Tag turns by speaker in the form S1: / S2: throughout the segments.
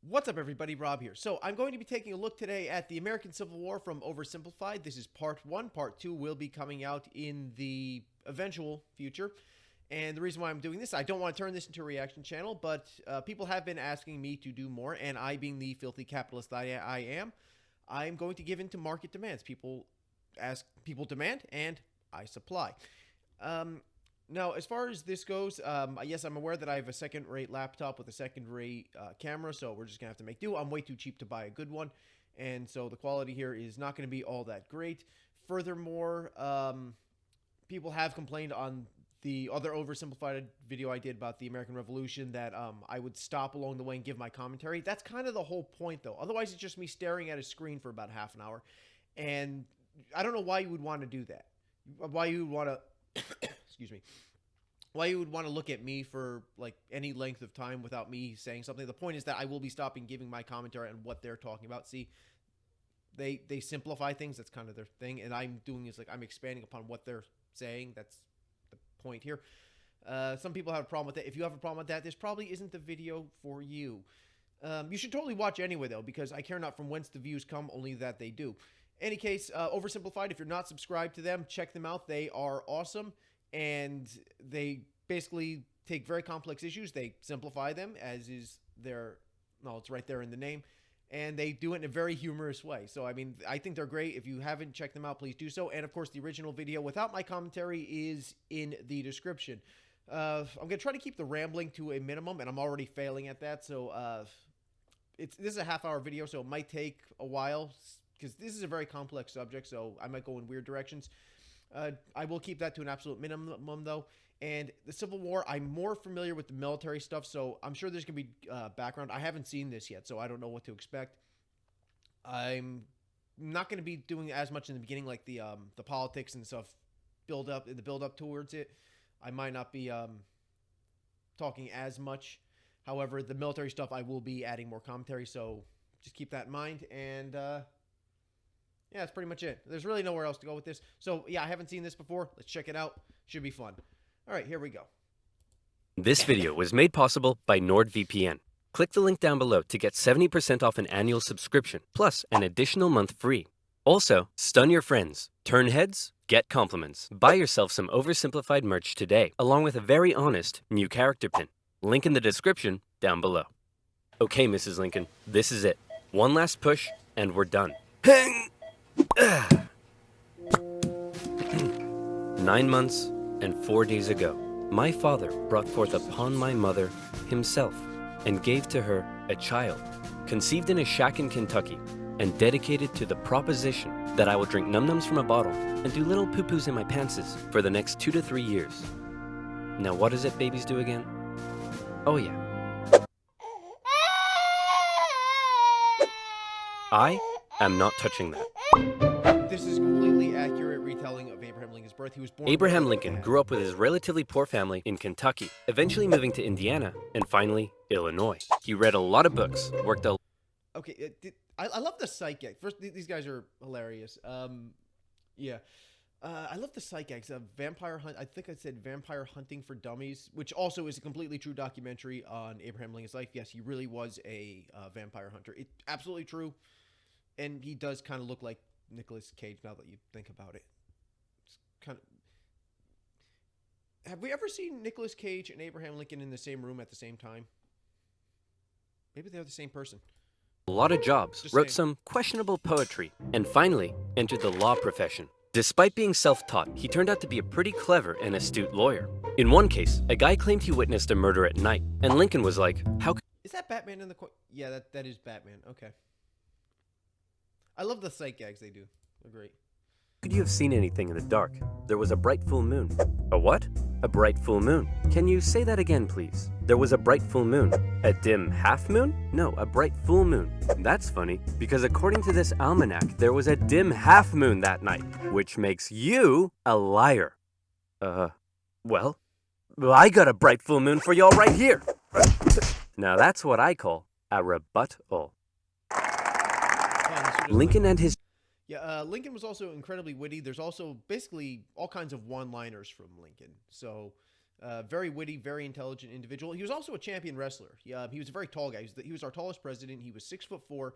S1: What's up, everybody? Rob here. So I'm going to be taking a look today at the American Civil War from Oversimplified. This is part one. Part two will be coming out in the eventual future. And the reason why I'm doing this, I don't want to turn this into a reaction channel, but people have been asking me to do more, and I, being the filthy capitalist I am, I'm going to give in to market demands. People ask, people demand, and I supply. Now, as far as this goes, yes, I'm aware that I have a second-rate laptop with a second-rate camera, so we're just going to have to make do. I'm way too cheap to buy a good one, and so the quality here is not going to be all that great. Furthermore, people have complained on the other oversimplified video I did about the American Revolution that I would stop along the way and give my commentary. That's kind of the whole point, though. Otherwise, it's just me staring at a screen for about half an hour, and I don't know why you would want to do that. Why you would want to... excuse me, why you would want to look at me for like any length of time without me saying something. The point is that I will be stopping giving my commentary on what they're talking about. See, they simplify things. That's kind of their thing. And I'm doing is like, I'm expanding upon what they're saying. That's the point here. Some people have a problem with that. If you have a problem with that, this probably isn't the video for you. You should totally watch anyway, though, because I care not from whence the views come, only that they do. Any case, Oversimplified, if you're not subscribed to them, check them out. They are awesome. And they basically take very complex issues. They simplify them, as is their, no, it's right there in the name. And they do it in a very humorous way. So, I mean, I think they're great. If you haven't checked them out, please do so. And, of course, the original video without my commentary is in the description. I'm going to try to keep the rambling to a minimum, and I'm already failing at that. So, this is a half-hour video, so it might take a while, because this is a very complex subject, so I might go in weird directions. I will keep that to an absolute minimum, though. And the Civil War, I'm more familiar with the military stuff, so I'm sure there's going to be background. I haven't seen this yet, so I don't know what to expect. I'm not going to be doing as much in the beginning, like the politics and stuff, build up towards it. I might not be talking as much. However, the military stuff, I will be adding more commentary, so just keep that in mind. And yeah, that's pretty much it. There's really nowhere else to go with this. So, yeah, I haven't seen this before. Let's check it out. Should be fun. All right, here we go.
S2: This video was made possible by NordVPN. Click the link down below to get 70% off an annual subscription, plus an additional month free. Also, stun your friends, turn heads, get compliments. Buy yourself some Oversimplified merch today, along with a very honest new character pin. Link in the description down below. Okay, Mrs. Lincoln, this is it. One last push, and we're done. 9 months and 4 days ago, my father brought forth upon my mother himself and gave to her a child, conceived in a shack in Kentucky and dedicated to the proposition that I will drink num-nums from a bottle and do little poo-poos in my pantses for the next 2 to 3 years. Now what is it babies do again? Oh yeah. I am not touching that.
S1: This is a completely accurate retelling of Abraham Lincoln's birth. He was born...
S2: Abraham Lincoln grew up with his relatively poor family in Kentucky, eventually moving to Indiana, and finally, Illinois. He read a lot of books, worked a...
S1: Okay, I love the sight gag. First, these guys are hilarious. Yeah. I love the sight gags. Vampire Hunt, I think I said Vampire Hunting for Dummies, which also is a completely true documentary on Abraham Lincoln's life. Yes, he really was a vampire hunter. It's absolutely true. And he does kind of look like Nicolas Cage now that you think about it. It's kind of... Have we ever seen Nicolas Cage and Abraham Lincoln in the same room at the same time? Maybe they're the same person.
S2: A lot of jobs, wrote some questionable poetry, and finally entered the law profession. Despite being self-taught, he turned out to be a pretty clever and astute lawyer. In one case, a guy claimed he witnessed a murder at night, and Lincoln was like, how could...
S1: Is that Batman in the... Yeah, that is Batman. Okay. I love the sight gags they do. They're great.
S2: Could you have seen anything in the dark? There was a bright full moon. A what? A bright full moon. Can you say that again, please? There was a bright full moon. A dim half moon? No, a bright full moon. That's funny, because according to this almanac, there was a dim half moon that night, which makes you a liar. Well, I got a bright full moon for y'all right here. Now that's what I call a rebuttal. Lincoln and his...
S1: Yeah, Lincoln was also incredibly witty. There's also basically all kinds of one-liners from Lincoln. So Very witty, very intelligent individual. He was also a champion wrestler. He was a very tall guy. He was our tallest president. He was 6'4",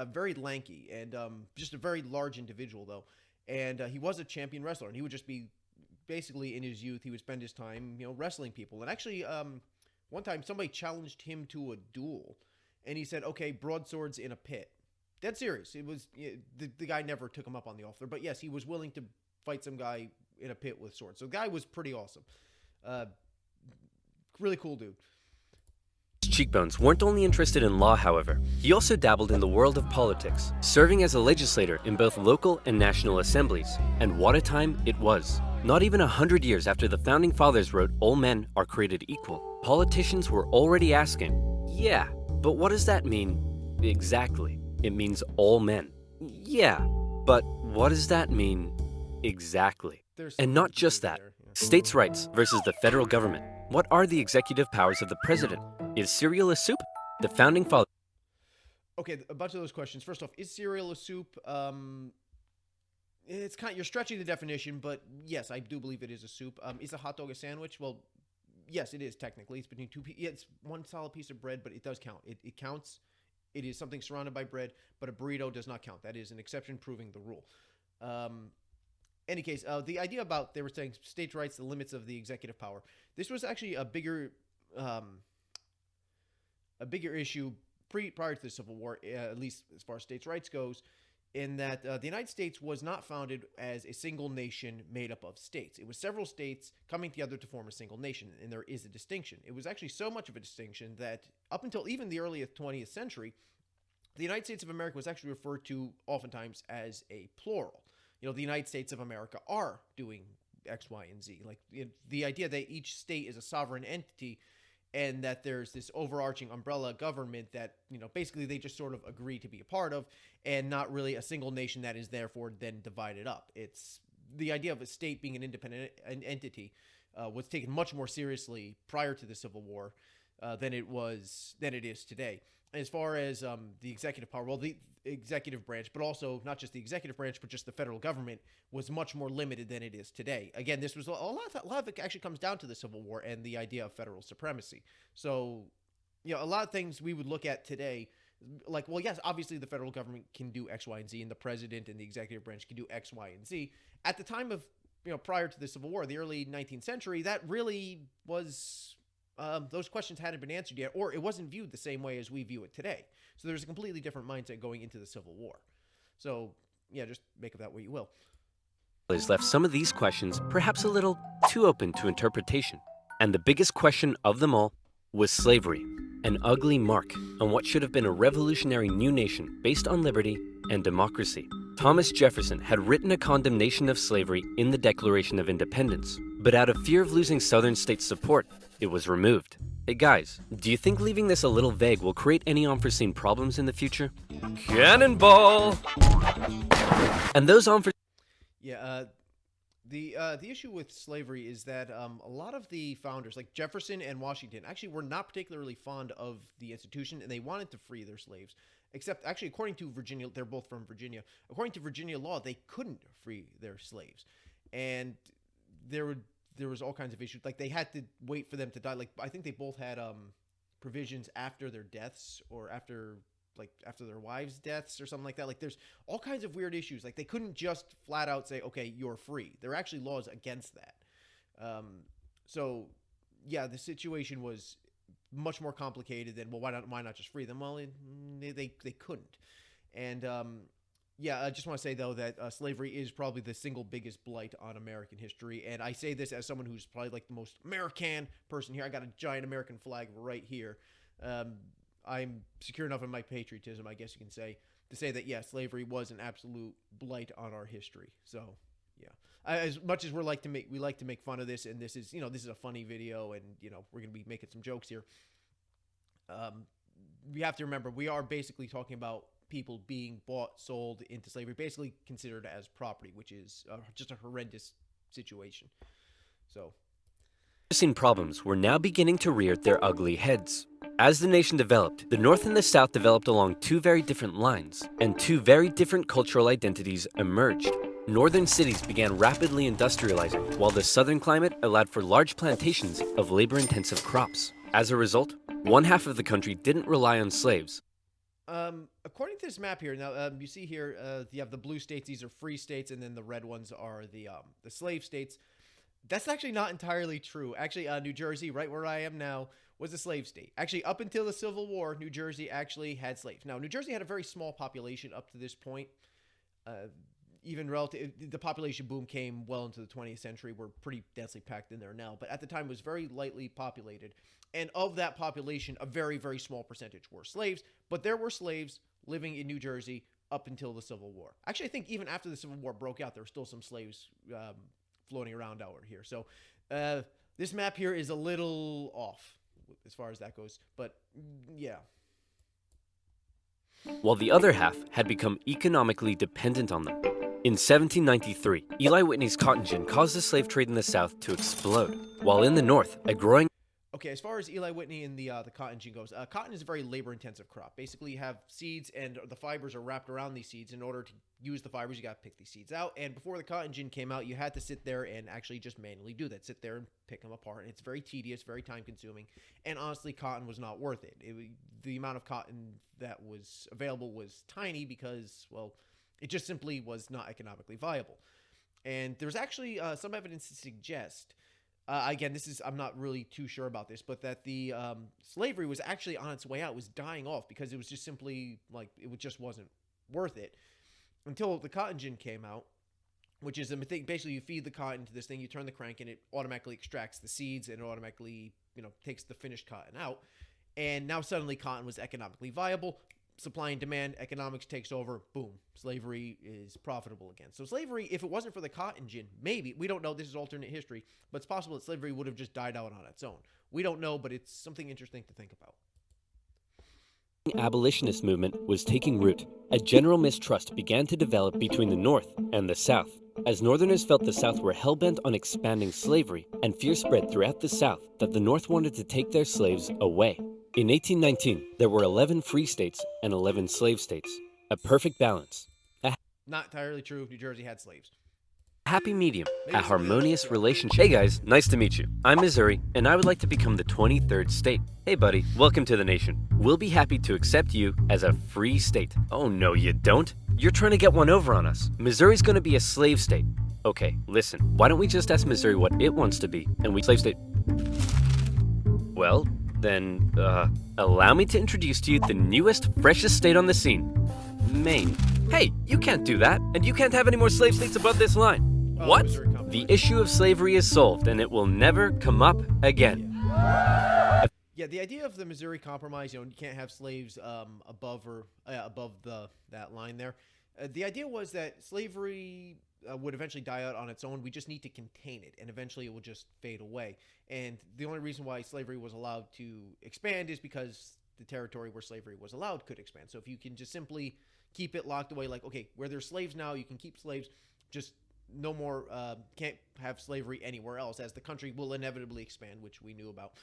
S1: very lanky, and just a very large individual, though. And he was a champion wrestler, and he would just be basically in his youth. He would spend his time, wrestling people. And actually, one time somebody challenged him to a duel, and he said, "Okay, broadswords in a pit." Dead serious. It was the guy never took him up on the offer, but yes, he was willing to fight some guy in a pit with swords. So the guy was pretty awesome. Really cool dude.
S2: Cheekbones weren't only interested in law, however. He also dabbled in the world of politics, serving as a legislator in both local and national assemblies. And what a time it was. Not even 100 years after the Founding Fathers wrote all men are created equal, politicians were already asking, yeah, but what does that mean exactly? It means all men. Yeah, but what does that mean exactly? And not just that. States' rights versus the federal government. What are the executive powers of the president? Is cereal a soup? The Founding Fathers.
S1: Okay, a bunch of those questions. First off, is cereal a soup? It's you're stretching the definition, but yes, I do believe it is a soup. Is a hot dog a sandwich? Well, yes, it is technically. It's between two. It's one solid piece of bread, but it does count. It counts. It is something surrounded by bread, but a burrito does not count. That is an exception proving the rule. Any case, the idea about they were saying states' rights, the limits of the executive power. This was actually a bigger issue prior to the Civil War, at least as far as states' rights goes, in that the United States was not founded as a single nation made up of states. It was several states coming together to form a single nation, and there is a distinction. It was actually so much of a distinction that up until even the early 20th century, the United States of America was actually referred to oftentimes as a plural. The United States of America are doing X, Y, and Z. Like the idea that each state is a sovereign entity and that there's this overarching umbrella government that, basically they just sort of agree to be a part of and not really a single nation that is therefore then divided up. It's the idea of a state being an independent entity was taken much more seriously prior to the Civil War than it is today. As far as the executive power, well, the executive branch, but also not just the executive branch, but just the federal government was much more limited than it is today. Again, this was a lot of it actually comes down to the Civil War and the idea of federal supremacy. So, a lot of things we would look at today, like, well, yes, obviously the federal government can do X, Y, and Z, and the president and the executive branch can do X, Y, and Z. At the time of, prior to the Civil War, the early 19th century, that really was... those questions hadn't been answered yet, or it wasn't viewed the same way as we view it today. So there's a completely different mindset going into the Civil War. So, yeah, just make of that what you will.
S2: Left some of these questions perhaps a little too open to interpretation. And the biggest question of them all was slavery, an ugly mark on what should have been a revolutionary new nation based on liberty and democracy. Thomas Jefferson had written a condemnation of slavery in the Declaration of Independence, but out of fear of losing Southern states' support, it was removed. Hey guys, do you think leaving this a little vague will create any unforeseen problems in the future? Cannonball! And those unforeseen...
S1: Yeah, the issue with slavery is that a lot of the founders, like Jefferson and Washington, actually were not particularly fond of the institution, and they wanted to free their slaves. Except, actually, according to Virginia, they're both from Virginia. According to Virginia law, they couldn't free their slaves, and there was all kinds of issues. Like they had to wait for them to die. Like I think they both had provisions after their deaths or after their wives' deaths or something like that. Like there's all kinds of weird issues. Like they couldn't just flat out say, okay, you're free. There are actually laws against that. So yeah, the situation was much more complicated than, well, why not just free them? Well, they couldn't. And yeah, I just want to say, though, that slavery is probably the single biggest blight on American history. And I say this as someone who's probably like the most American person here. I got a giant American flag right here. I'm secure enough in my patriotism, I guess you can say, to say that, yeah, slavery was an absolute blight on our history. So, yeah. As much as we like to make fun of this, and this is a funny video, and, we're going to be making some jokes here. We have to remember, we are basically talking about people being bought, sold into slavery, basically considered as property, which is just a horrendous situation. So,
S2: unforeseen problems were now beginning to rear their ugly heads. As the nation developed, the North and the South developed along two very different lines, and two very different cultural identities emerged. northern cities began rapidly industrializing, while the southern climate allowed for large plantations of labor-intensive crops. As a result, one half of the country didn't rely on slaves.
S1: According to this map here, now you see here you have the blue states; these are free states, and then the red ones are the slave states. That's actually not entirely true. Actually, New Jersey, right where I am now, was a slave state. Actually, up until the Civil War, New Jersey actually had slaves. Now, New Jersey had a very small population up to this point. Even relative, the population boom came well into the 20th century. We're pretty densely packed in there now, but at the time it was very lightly populated. And of that population, a very, very small percentage were slaves, but there were slaves living in New Jersey up until the Civil War. Actually, I think even after the Civil War broke out, there were still some slaves floating around out here. So this map here is a little off as far as that goes, but yeah.
S2: While the other half had become economically dependent on them. In 1793, Eli Whitney's cotton gin caused the slave trade in the South to explode, while in the North, a growing...
S1: Okay, as far as Eli Whitney and the cotton gin goes, cotton is a very labor-intensive crop. Basically, you have seeds, and the fibers are wrapped around these seeds. In order to use the fibers, you got to pick these seeds out. And before the cotton gin came out, you had to sit there and actually just manually do that. Sit there and pick them apart. And it's very tedious, very time-consuming. And honestly, cotton was not worth it. The amount of cotton that was available was tiny because, well, it just simply was not economically viable. And there's actually some evidence to suggest... again, I'm not really too sure about this, but that the slavery was actually on its way out, was dying off because it was just simply like, it just wasn't worth it until the cotton gin came out, which is a thing. Basically, you feed the cotton to this thing, you turn the crank, and it automatically extracts the seeds and it automatically, takes the finished cotton out. And now suddenly cotton was economically viable. Supply and demand, economics takes over, boom, slavery is profitable again. So slavery, if it wasn't for the cotton gin, maybe, we don't know, this is alternate history, but it's possible that slavery would have just died out on its own. We don't know, but it's something interesting to think about.
S2: The abolitionist movement was taking root. A general mistrust began to develop between the North and the South, as Northerners felt the South were hell-bent on expanding slavery, and fear spread throughout the South that the North wanted to take their slaves away. In 1819, there were 11 free states and 11 slave states. A perfect balance.
S1: Not entirely true. New Jersey had slaves.
S2: Happy medium. A harmonious relationship. Hey guys, nice to meet you. I'm Missouri, and I would like to become the 23rd state. Hey buddy, welcome to the nation. We'll be happy to accept you as a free state. Oh no, you don't. You're trying to get one over on us. Missouri's going to be a slave state. Okay, listen. Why don't we just ask Missouri what it wants to be, and we slave state... Well... Then, allow me to introduce to you the newest, freshest state on the scene, Maine. Hey, you can't do that, and you can't have any more slave states above this line. What? The issue of slavery is solved, and it will never come up again.
S1: Yeah, the idea of the Missouri Compromise, you can't have slaves above that line there. The idea was that slavery would eventually die out on its own. We just need to contain it, and eventually it will just fade away. And the only reason why slavery was allowed to expand is because the territory where slavery was allowed could expand. So if you can just simply keep it locked away, like, okay, where there's slaves now, you can keep slaves, just no more, can't have slavery anywhere else, as the country will inevitably expand, which we knew about.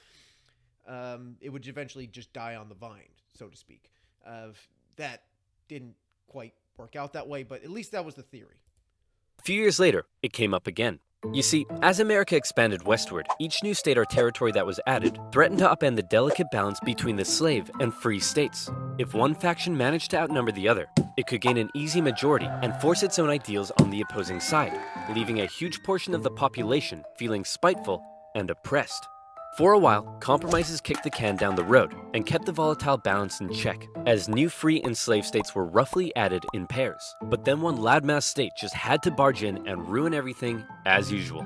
S1: It would eventually just die on the vine, so to speak. That didn't quite work out that way, but at least that was the theory.
S2: A few years later, it came up again. You see, as America expanded westward, each new state or territory that was added threatened to upend the delicate balance between the slave and free states. If one faction managed to outnumber the other, it could gain an easy majority and force its own ideals on the opposing side, leaving a huge portion of the population feeling spiteful and oppressed. For a while, compromises kicked the can down the road and kept the volatile balance in check, as new free and slave states were roughly added in pairs. But then one loudmouth state just had to barge in and ruin everything as usual.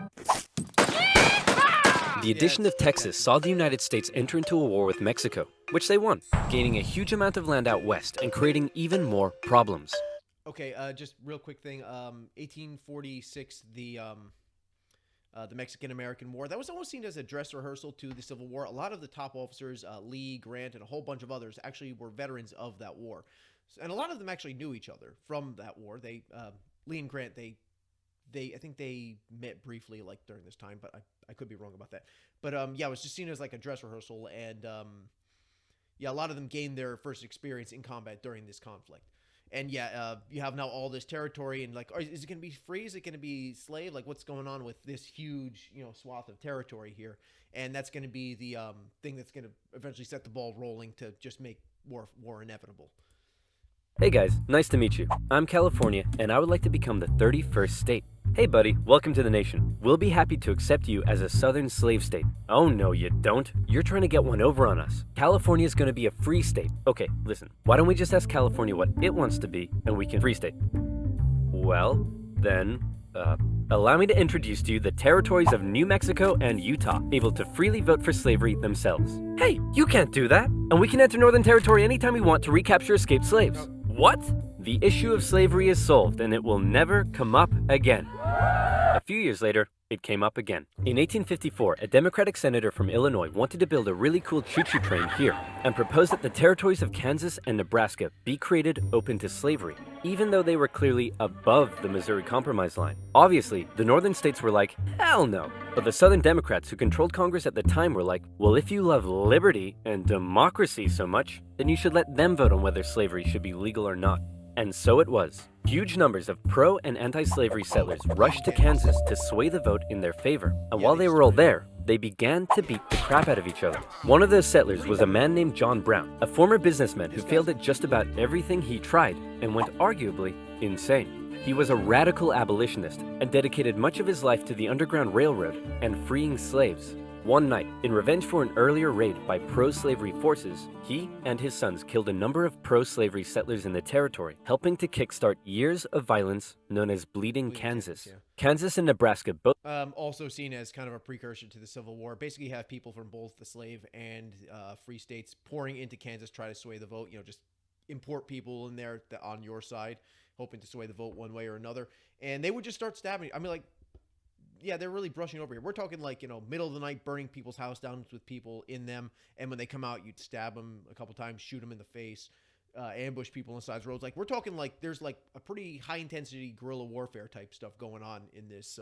S2: The addition of Texas saw the United States enter into a war with Mexico, which they won, gaining a huge amount of land out west and creating even more problems.
S1: Okay, just real quick thing. 1846, the Mexican-American War. That was almost seen as a dress rehearsal to the Civil War. A lot of the top officers, Lee, Grant, and a whole bunch of others actually were veterans of that war. And a lot of them actually knew each other from that war. Lee and Grant, I think they met briefly like during this time, but I could be wrong about that. But yeah, it was just seen as like a dress rehearsal, and yeah, a lot of them gained their first experience in combat during this conflict. And you have now all this territory, and like, is it going to be free? Is it going to be slave? Like, what's going on with this huge, swath of territory here? And that's going to be the thing that's going to eventually set the ball rolling to just make war inevitable.
S2: Hey guys, nice to meet you. I'm California, and I would like to become the 31st state. Hey buddy, welcome to the nation. We'll be happy to accept you as a southern slave state. Oh no, you don't. You're trying to get one over on us. California's gonna be a free state. Okay, listen, why don't we just ask California what it wants to be, and we can free state? Well, then, allow me to introduce to you the territories of New Mexico and Utah, able to freely vote for slavery themselves. Hey, you can't do that! And we can enter Northern Territory anytime we want to recapture escaped slaves. What? The issue of slavery is solved, and it will never come up again. A few years later, it came up again. In 1854, a Democratic senator from Illinois wanted to build a really cool choo-choo train here and proposed that the territories of Kansas and Nebraska be created open to slavery, even though they were clearly above the Missouri Compromise line. Obviously, the northern states were like, hell no. But the southern Democrats who controlled Congress at the time were like, well, if you love liberty and democracy so much, then you should let them vote on whether slavery should be legal or not. And so it was. Huge numbers of pro- and anti-slavery settlers rushed to Kansas to sway the vote in their favor. And while they were all there, they began to beat the crap out of each other. One of those settlers was a man named John Brown, a former businessman who failed at just about everything he tried and went arguably insane. He was a radical abolitionist and dedicated much of his life to the Underground Railroad and freeing slaves. One night, in revenge for an earlier raid by pro-slavery forces, he and his sons killed a number of pro-slavery settlers in the territory, helping to kickstart years of violence known as Bleeding Kansas. Kansas and Nebraska both
S1: also seen as kind of a precursor to the Civil War. Basically, you have people from both the slave and free states pouring into Kansas, try to sway the vote. Just import people in there on your side, hoping to sway the vote one way or another. And they would just start stabbing. I mean, like, yeah, they're really brushing over here. We're talking like, middle of the night, burning people's house down with people in them. And when they come out, you'd stab them a couple times, shoot them in the face, ambush people on the sides of roads. Like, we're talking like there's like a pretty high intensity guerrilla warfare type stuff going on in this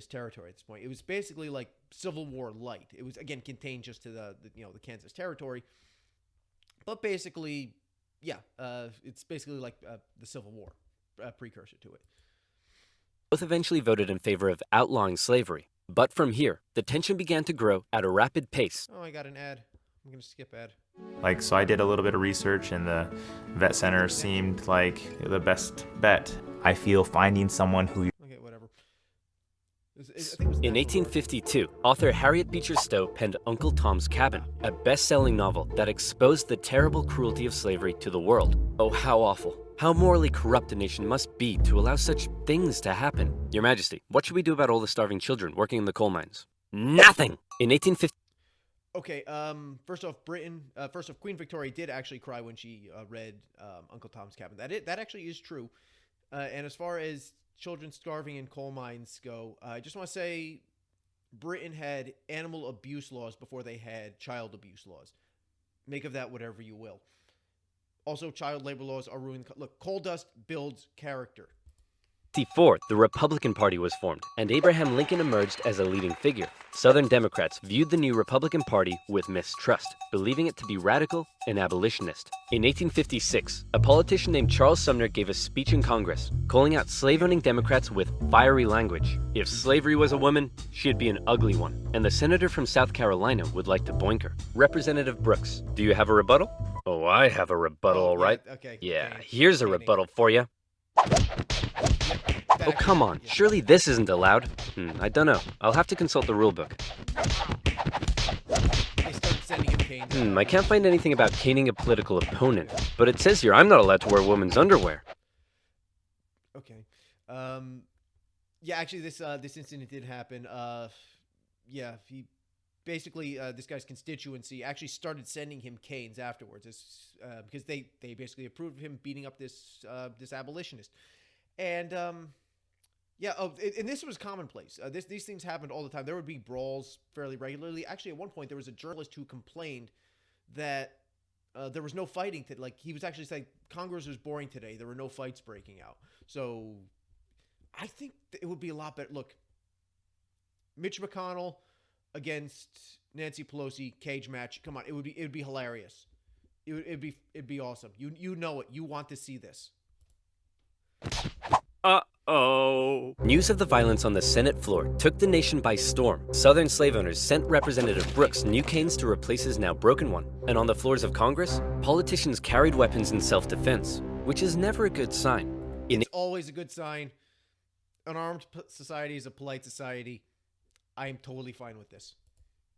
S1: territory at this point. It was basically like Civil War light. It was, again, contained just to the Kansas territory. But basically, yeah, it's basically like the Civil War precursor to it.
S2: Both eventually voted in favor of outlawing slavery. But from here, the tension began to grow at a rapid pace.
S1: Oh, I got an ad. I'm going to skip ad.
S3: So I did a little bit of research, and the vet center seemed like the best bet. I feel finding someone who...
S1: Okay, whatever.
S2: In 1852, author Harriet Beecher Stowe penned Uncle Tom's Cabin, a best-selling novel that exposed the terrible cruelty of slavery to the world. Oh, how awful. How morally corrupt a nation must be to allow such things to happen. Your Majesty, what should we do about all the starving children working in the coal mines? Nothing! In 1850...
S1: Okay, first off, Queen Victoria did actually cry when she read Uncle Tom's Cabin. That actually is true. And as far as children starving in coal mines go, I just want to say Britain had animal abuse laws before they had child abuse laws. Make of that whatever you will. Also, child labor laws are ruining... Look, coal dust builds character.
S2: 1954, the Republican Party was formed, and Abraham Lincoln emerged as a leading figure. Southern Democrats viewed the new Republican Party with mistrust, believing it to be radical and abolitionist. In 1856, a politician named Charles Sumter gave a speech in Congress, calling out slave-owning Democrats with fiery language. If slavery was a woman, she'd be an ugly one, and the senator from South Carolina would like to boink her. Representative Brooks, do you have a rebuttal? Oh, I have a rebuttal, all right.
S1: Okay.
S2: Yeah, here's a rebuttal for you. Oh, come on. Surely this isn't allowed. I don't know. I'll have to consult the rulebook. I can't find anything about caning a political opponent, but it says here I'm not allowed to wear women's underwear.
S1: Okay. Yeah, actually, this incident did happen. Yeah, he basically this guy's constituency actually started sending him canes afterwards, because they basically approved of him beating up this abolitionist, and yeah. Oh, and this was commonplace. These things happened all the time. There would be brawls fairly regularly. Actually, at one point, there was a journalist who complained that there was no fighting. He was actually saying Congress was boring today. There were no fights breaking out. So I think it would be a lot better. Look, Mitch McConnell against Nancy Pelosi cage match. Come on, it would be hilarious. It'd be awesome. You know it. You want to see this.
S2: Uh-oh. News of the violence on the Senate floor took the nation by storm. Southern slave owners sent Representative Brooks new canes to replace his now broken one. And on the floors of Congress, politicians carried weapons in self-defense, which is never a good sign.
S1: It's always a good sign. An armed society is a polite society. I am totally fine with this.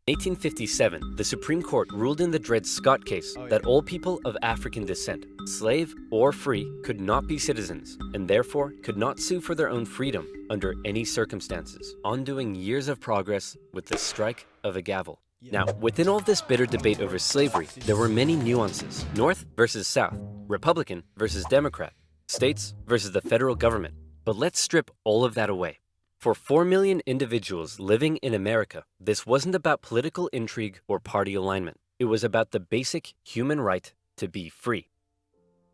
S2: In 1857, the Supreme Court ruled in the Dred Scott case that all people of African descent, slave or free, could not be citizens, and therefore could not sue for their own freedom under any circumstances, undoing years of progress with the strike of a gavel. Now, within all this bitter debate over slavery, there were many nuances. North versus South, Republican versus Democrat, states versus the federal government. But let's strip all of that away. For 4 million individuals living in America, this wasn't about political intrigue or party alignment. It was about the basic human right to be free.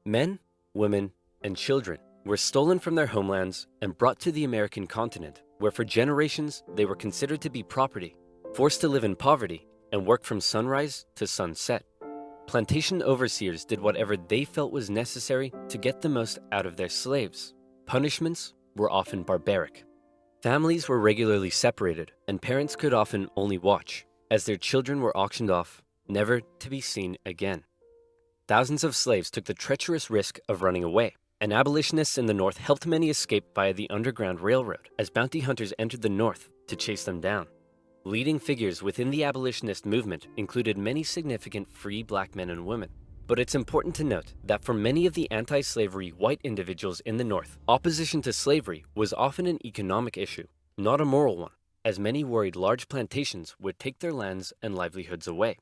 S2: Men, women, and children were stolen from their homelands and brought to the American continent, where for generations they were considered to be property, forced to live in poverty, and work from sunrise to sunset. Plantation overseers did whatever they felt was necessary to get the most out of their slaves. Punishments were often barbaric. Families were regularly separated, and parents could often only watch, as their children were auctioned off, never to be seen again. Thousands of slaves took the treacherous risk of running away, and abolitionists in the North helped many escape via the Underground Railroad, as bounty hunters entered the North to chase them down. Leading figures within the abolitionist movement included many significant free black men and women. But it's important to note that for many of the anti-slavery white individuals in the North, opposition to slavery was often an economic issue, not a moral one, as many worried large plantations would take their lands and livelihoods away.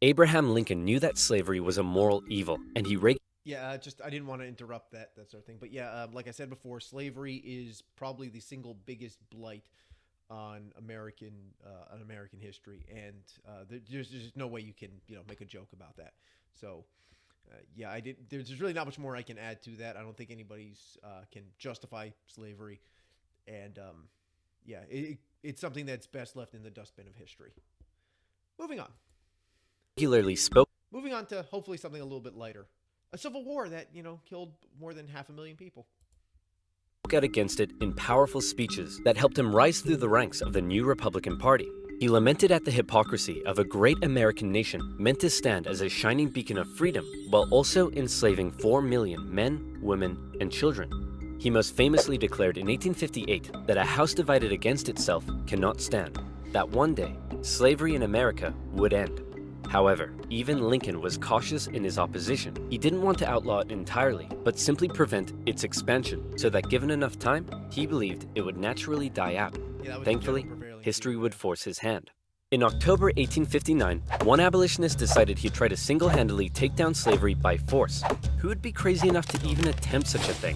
S2: Abraham Lincoln knew that slavery was a moral evil, and he
S1: I didn't want to interrupt that sort of thing. But like I said before, slavery is probably the single biggest blight on American history, and there's just no way you can make a joke about that. So, there's really not much more I can add to that. I don't think anybody's can justify slavery, and it's something that's best left in the dustbin of history. Moving on. Moving on to hopefully something a little bit lighter. A civil war that killed more than 500,000 people.
S2: Out against it in powerful speeches that helped him rise through the ranks of the new Republican Party. He lamented at the hypocrisy of a great American nation meant to stand as a shining beacon of freedom while also enslaving 4 million men, women, and children. He most famously declared in 1858 that a house divided against itself cannot stand, that one day slavery in America would end. However, even Lincoln was cautious in his opposition. He didn't want to outlaw it entirely, but simply prevent its expansion, so that given enough time, he believed it would naturally die out. Thankfully, history would force his hand. In October 1859, one abolitionist decided he'd try to single-handedly take down slavery by force. Who would be crazy enough to even attempt such a thing?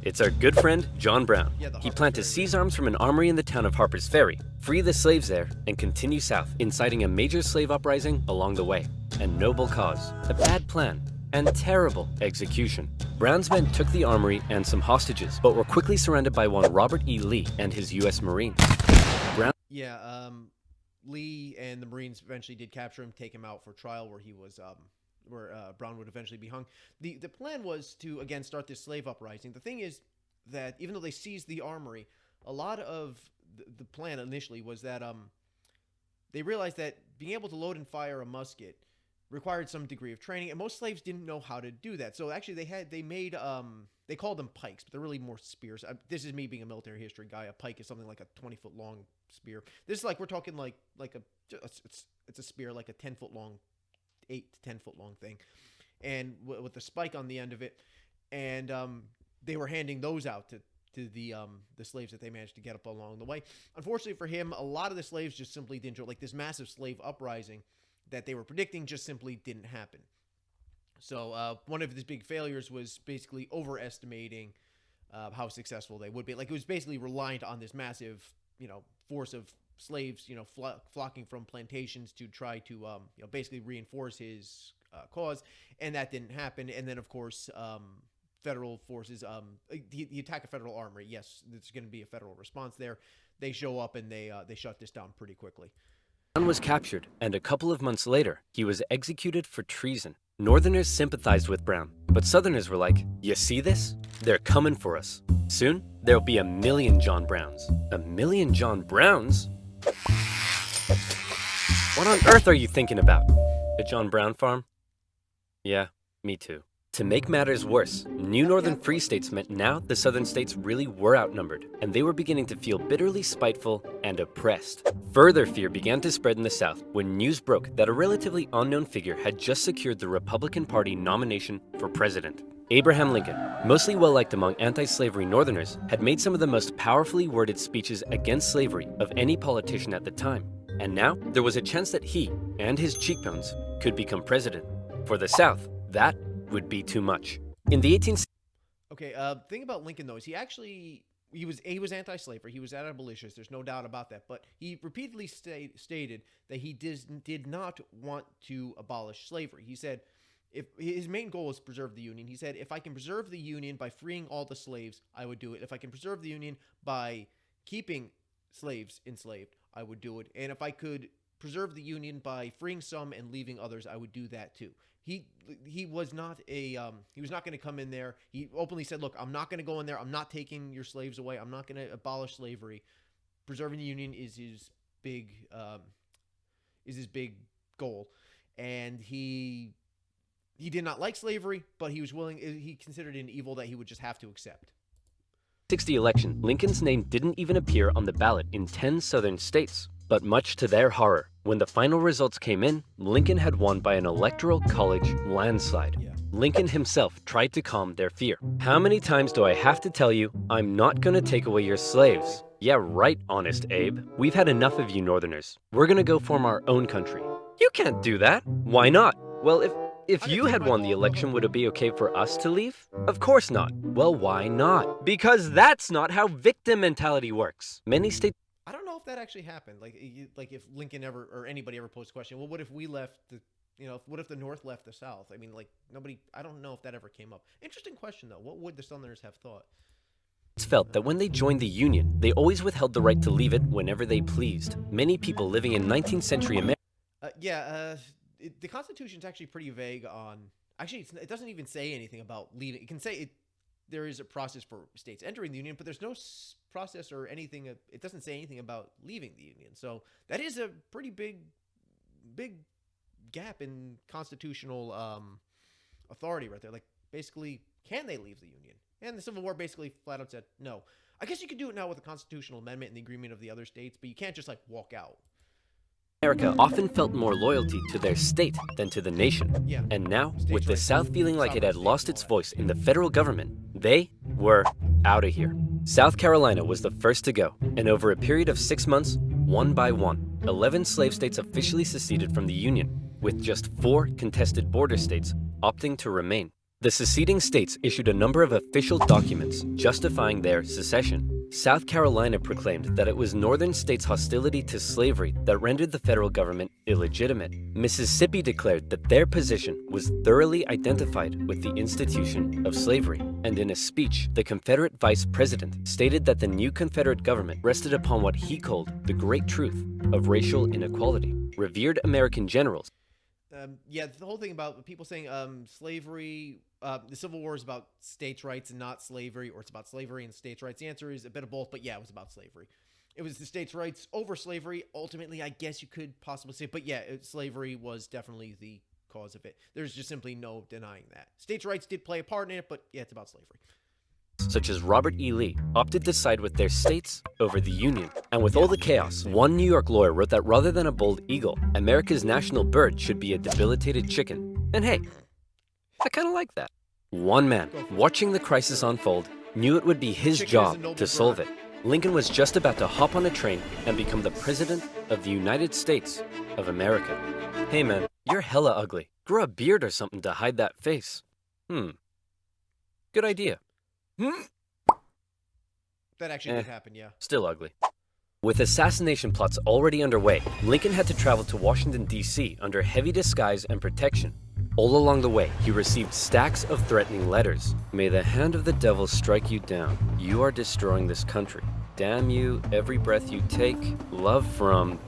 S2: It's our good friend, John Brown. He planned to seize arms from an armory in the town of Harper's Ferry, free the slaves there, and continue south, inciting a major slave uprising along the way. A noble cause, a bad plan, and terrible execution. Brown's men took the armory and some hostages, but were quickly surrounded by one Robert E. Lee and his U.S. Marines.
S1: Lee and the Marines eventually did capture him, take him out for trial, where he was, Brown would eventually be hung. The plan was to again start this slave uprising. The thing is that even though they seized the armory, a lot of the plan initially was that they realized that being able to load and fire a musket required some degree of training, and most slaves didn't know how to do that. So actually, they called them pikes, but they're really more spears. This is me being a military history guy. A pike is something like a 20-foot long spear. This is like we're talking like it's a spear, like a 10-foot long, 8 to 10-foot long thing, and with a spike on the end of it. And they were handing those out to the slaves that they managed to get up along the way. Unfortunately for him, a lot of the slaves just simply didn't. Like this massive slave uprising that they were predicting just simply didn't happen. So one of his big failures was basically overestimating how successful they would be. Like it was basically reliant on this massive, force of slaves, flocking from plantations to try to, basically reinforce his cause, and that didn't happen. And then, of course, federal forces, he attacked a federal armory. Yes, there's going to be a federal response there. They show up and they shut this down pretty quickly.
S2: Brown was captured, and a couple of months later, he was executed for treason. Northerners sympathized with Brown, but Southerners were like, you see this? They're coming for us. Soon, there'll be 1 million John Browns. 1 million John Browns? What on earth are you thinking about? A John Brown farm? Yeah, me too. To make matters worse, new northern free states meant now the southern states really were outnumbered, and they were beginning to feel bitterly spiteful and oppressed. Further fear began to spread in the South when news broke that a relatively unknown figure had just secured the Republican Party nomination for president. Abraham Lincoln, mostly well-liked among anti-slavery Northerners, had made some of the most powerfully worded speeches against slavery of any politician at the time. And now, there was a chance that he and his cheekbones could become president. For the South, that would be too much. In the 1860s...
S1: Okay, thing about Lincoln, though, is he was anti-slavery, he was anti-abolitionist, there's no doubt about that, but he repeatedly stated that he did not want to abolish slavery. He said, if his main goal is to preserve the Union, he said, if I can preserve the Union by freeing all the slaves, I would do it. If I can preserve the Union by keeping slaves enslaved, I would do it. And if I could preserve the Union by freeing some and leaving others, I would do that too. He was not going to come in there. He openly said, look, I'm not going to go in there. I'm not taking your slaves away. I'm not going to abolish slavery. Preserving the Union is his big goal. And he did not like slavery, but he considered it an evil that he would just have to accept.
S2: 1960 election, Lincoln's name didn't even appear on the ballot in 10 southern states. But much to their horror, when the final results came in, Lincoln had won by an electoral college landslide.
S1: Yeah.
S2: Lincoln himself tried to calm their fear. How many times do I have to tell you, I'm not gonna take away your slaves? Yeah, right, Honest Abe. We've had enough of you Northerners. We're gonna go form our own country. You can't do that. Why not? Well, if you had won the election, would it be okay for us to leave? Of course not. Well, why not? Because that's not how victim mentality works. Many states...
S1: I don't know if that actually happened. Like if Lincoln ever or anybody ever posed the question, well, what if we left what if the North left the South? I mean, like I don't know if that ever came up. Interesting question though. What would the Southerners have thought?
S2: Felt that when they joined the Union, they always withheld the right to leave it whenever they pleased. Many people living in 19th century America...
S1: The Constitution's actually pretty vague on... Actually, it doesn't even say anything about leaving. It can say there is a process for states entering the Union, but there's no process or anything. It doesn't say anything about leaving the Union. So that is a pretty big gap in constitutional authority right there. Like, basically, can they leave the Union? And the Civil War basically flat out said no. I guess you could do it now with a constitutional amendment and the agreement of the other states, but you can't just, like, walk out.
S2: America often felt more loyalty to their state than to the nation. Yeah. And now, with the South feeling like it had lost its voice in the federal government, they were out of here. South Carolina was the first to go, and over a period of 6 months, one by one, 11 slave states officially seceded from the Union, with just 4 contested border states opting to remain. The seceding states issued a number of official documents justifying their secession. South Carolina proclaimed that it was northern states' hostility to slavery that rendered the federal government illegitimate. Mississippi declared that their position was thoroughly identified with the institution of slavery. And in a speech, the Confederate vice president stated that the new Confederate government rested upon what he called the great truth of racial inequality. Revered American generals...
S1: the whole thing about people saying slavery, the Civil War is about states' rights and not slavery, or it's about slavery and states' rights. The answer is a bit of both, but yeah, it was about slavery. It was the states' rights over slavery. Ultimately, I guess you could possibly say, but yeah, slavery was definitely the cause of it. There's just simply no denying that. States' rights did play a part in it, but yeah, it's about slavery.
S2: Such as Robert E. Lee, opted to side with their states over the Union. And with all the chaos, one New York lawyer wrote that rather than a bald eagle, America's national bird should be a debilitated chicken. And hey, I kind of like that. One man, watching the crisis unfold, knew it would be his job to solve it. Lincoln was just about to hop on a train and become the President of the United States of America. Hey man, you're hella ugly. Grow a beard or something to hide that face. Good idea.
S1: That actually did happen, yeah.
S2: Still ugly. With assassination plots already underway, Lincoln had to travel to Washington, D.C. under heavy disguise and protection. All along the way, he received stacks of threatening letters. May the hand of the devil strike you down. You are destroying this country. Damn you, every breath you take. Love from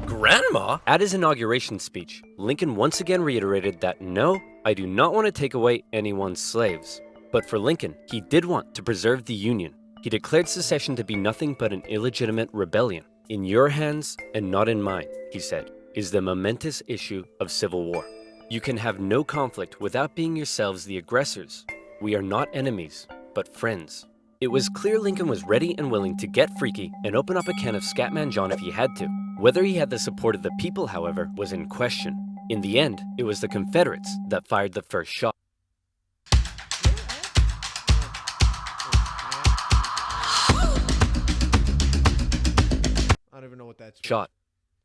S2: Grandma? At his inauguration speech, Lincoln once again reiterated that no, I do not want to take away anyone's slaves. But for Lincoln, he did want to preserve the Union. He declared secession to be nothing but an illegitimate rebellion. In your hands and not in mine, he said, is the momentous issue of civil war. You can have no conflict without being yourselves the aggressors. We are not enemies, but friends. It was clear Lincoln was ready and willing to get freaky and open up a can of Scatman John if he had to. Whether he had the support of the people, however, was in question. In the end, it was the Confederates that fired the first shot.
S1: I don't even know what that's
S2: Shot.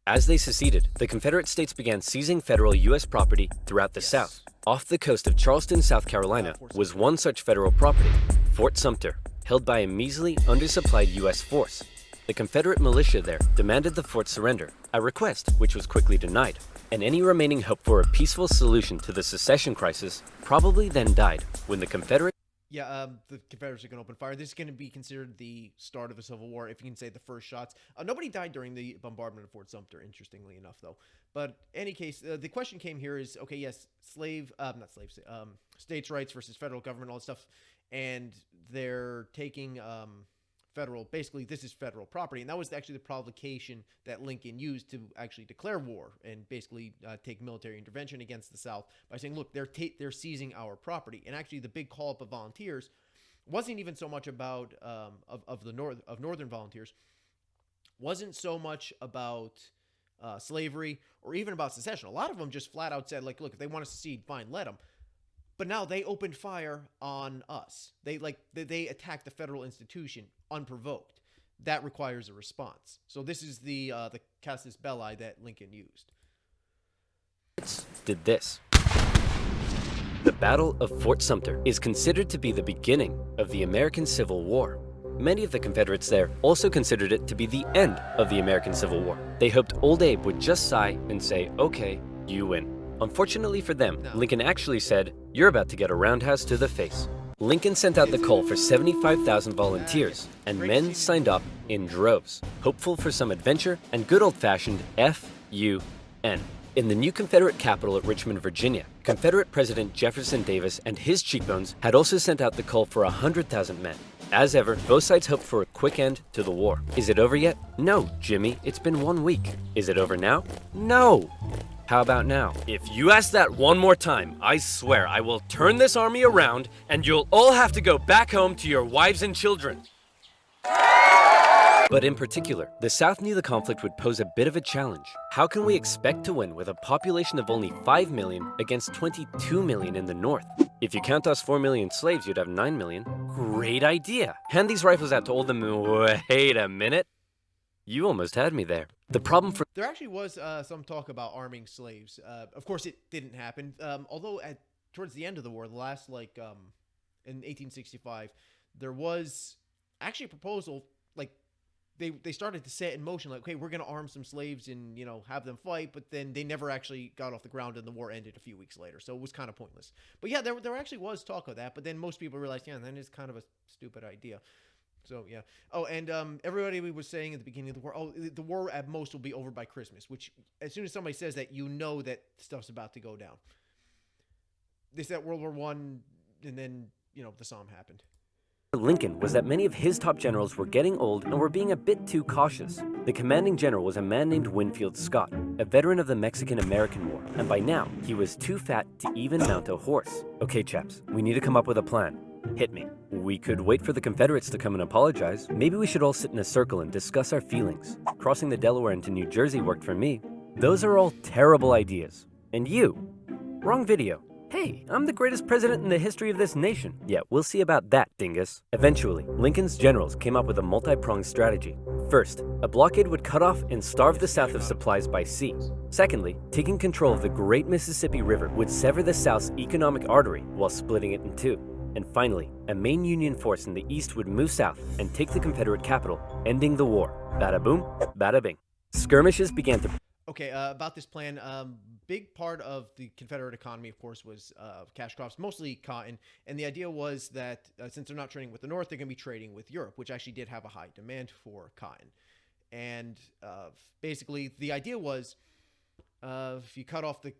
S2: As they seceded, the Confederate States began seizing federal U.S. property throughout the South. Off the coast of Charleston, South Carolina, was one such federal property, Fort Sumter, held by a measly, undersupplied U.S. force. The Confederate militia there demanded the fort surrender, a request which was quickly denied, and any remaining hope for a peaceful solution to the secession crisis probably then died when the Confederate
S1: the Confederates are going to open fire. This is going to be considered the start of the Civil War, if you can say the first shots. Nobody died during the bombardment of Fort Sumter, interestingly enough, though. But in any case, the question came here is, okay, yes, states' rights versus federal government, all that stuff, and they're taking basically this is federal property, and that was actually the provocation that Lincoln used to actually declare war and basically take military intervention against the South by saying, look, they're seizing our property. And actually the big call up of volunteers wasn't even so much about of northern volunteers, wasn't so much about slavery or even about secession. A lot of them just flat out said, like, look, if they want to secede, fine, let them. But now they opened fire on us. They attacked the federal institution unprovoked. That requires a response. So this is the casus belli that Lincoln used.
S2: Did this. The Battle of Fort Sumter is considered to be the beginning of the American Civil War. Many of the Confederates there also considered it to be the end of the American Civil War. They hoped Old Abe would just sigh and say, okay, you win. Unfortunately for them, Lincoln actually said, you're about to get a roundhouse to the face. Lincoln sent out the call for 75,000 volunteers, and men signed up in droves, hopeful for some adventure and good old-fashioned F-U-N. In the new Confederate capital at Richmond, Virginia, Confederate President Jefferson Davis and his cheekbones had also sent out the call for 100,000 men. As ever, both sides hoped for a quick end to the war. Is it over yet? No, Jimmy, it's been 1 week. Is it over now? No! How about now? If you ask that one more time, I swear I will turn this army around and you'll all have to go back home to your wives and children. But in particular, the South knew the conflict would pose a bit of a challenge. How can we expect to win with a population of only 5 million against 22 million in the North? If you count us 4 million slaves, you'd have 9 million. Great idea. Hand these rifles out to all the men. Wait a minute. You almost had me there. The problem for...
S1: There actually was some talk about arming slaves. Of course, it didn't happen. Although towards the end of the war, the last, in 1865, there was actually a proposal, they started to set in motion, okay, we're going to arm some slaves and, have them fight, but then they never actually got off the ground and the war ended a few weeks later. So it was kind of pointless. But yeah, there actually was talk of that, but then most people realized, yeah, that is kind of a stupid idea. So, yeah. Oh, and everybody was saying at the beginning of the war, the war at most will be over by Christmas, which as soon as somebody says that, you know that stuff's about to go down. They said World War I, and then, the Somme happened.
S2: Lincoln was that many of his top generals were getting old and were being a bit too cautious. The commanding general was a man named Winfield Scott, a veteran of the Mexican-American War, and by now, he was too fat to even mount a horse. Okay, chaps, we need to come up with a plan. Hit me. We could wait for the Confederates to come and apologize. Maybe we should all sit in a circle and discuss our feelings. Crossing the Delaware into New Jersey worked for me. Those are all terrible ideas. And you? Wrong video. Hey, I'm the greatest president in the history of this nation. Yeah, we'll see about that, dingus. Eventually, Lincoln's generals came up with a multi-pronged strategy. First, a blockade would cut off and starve the South of supplies by sea. Secondly, taking control of the great Mississippi River would sever the South's economic artery while splitting it in two. And finally, a main Union force in the East would move south and take the Confederate capital, ending the war. Bada boom, bada bing. Skirmishes began to...
S1: Okay, about this plan, big part of the Confederate economy, of course, was cash crops, mostly cotton. And the idea was that since they're not trading with the North, they're going to be trading with Europe, which actually did have a high demand for cotton. And basically, the idea was if you cut off the,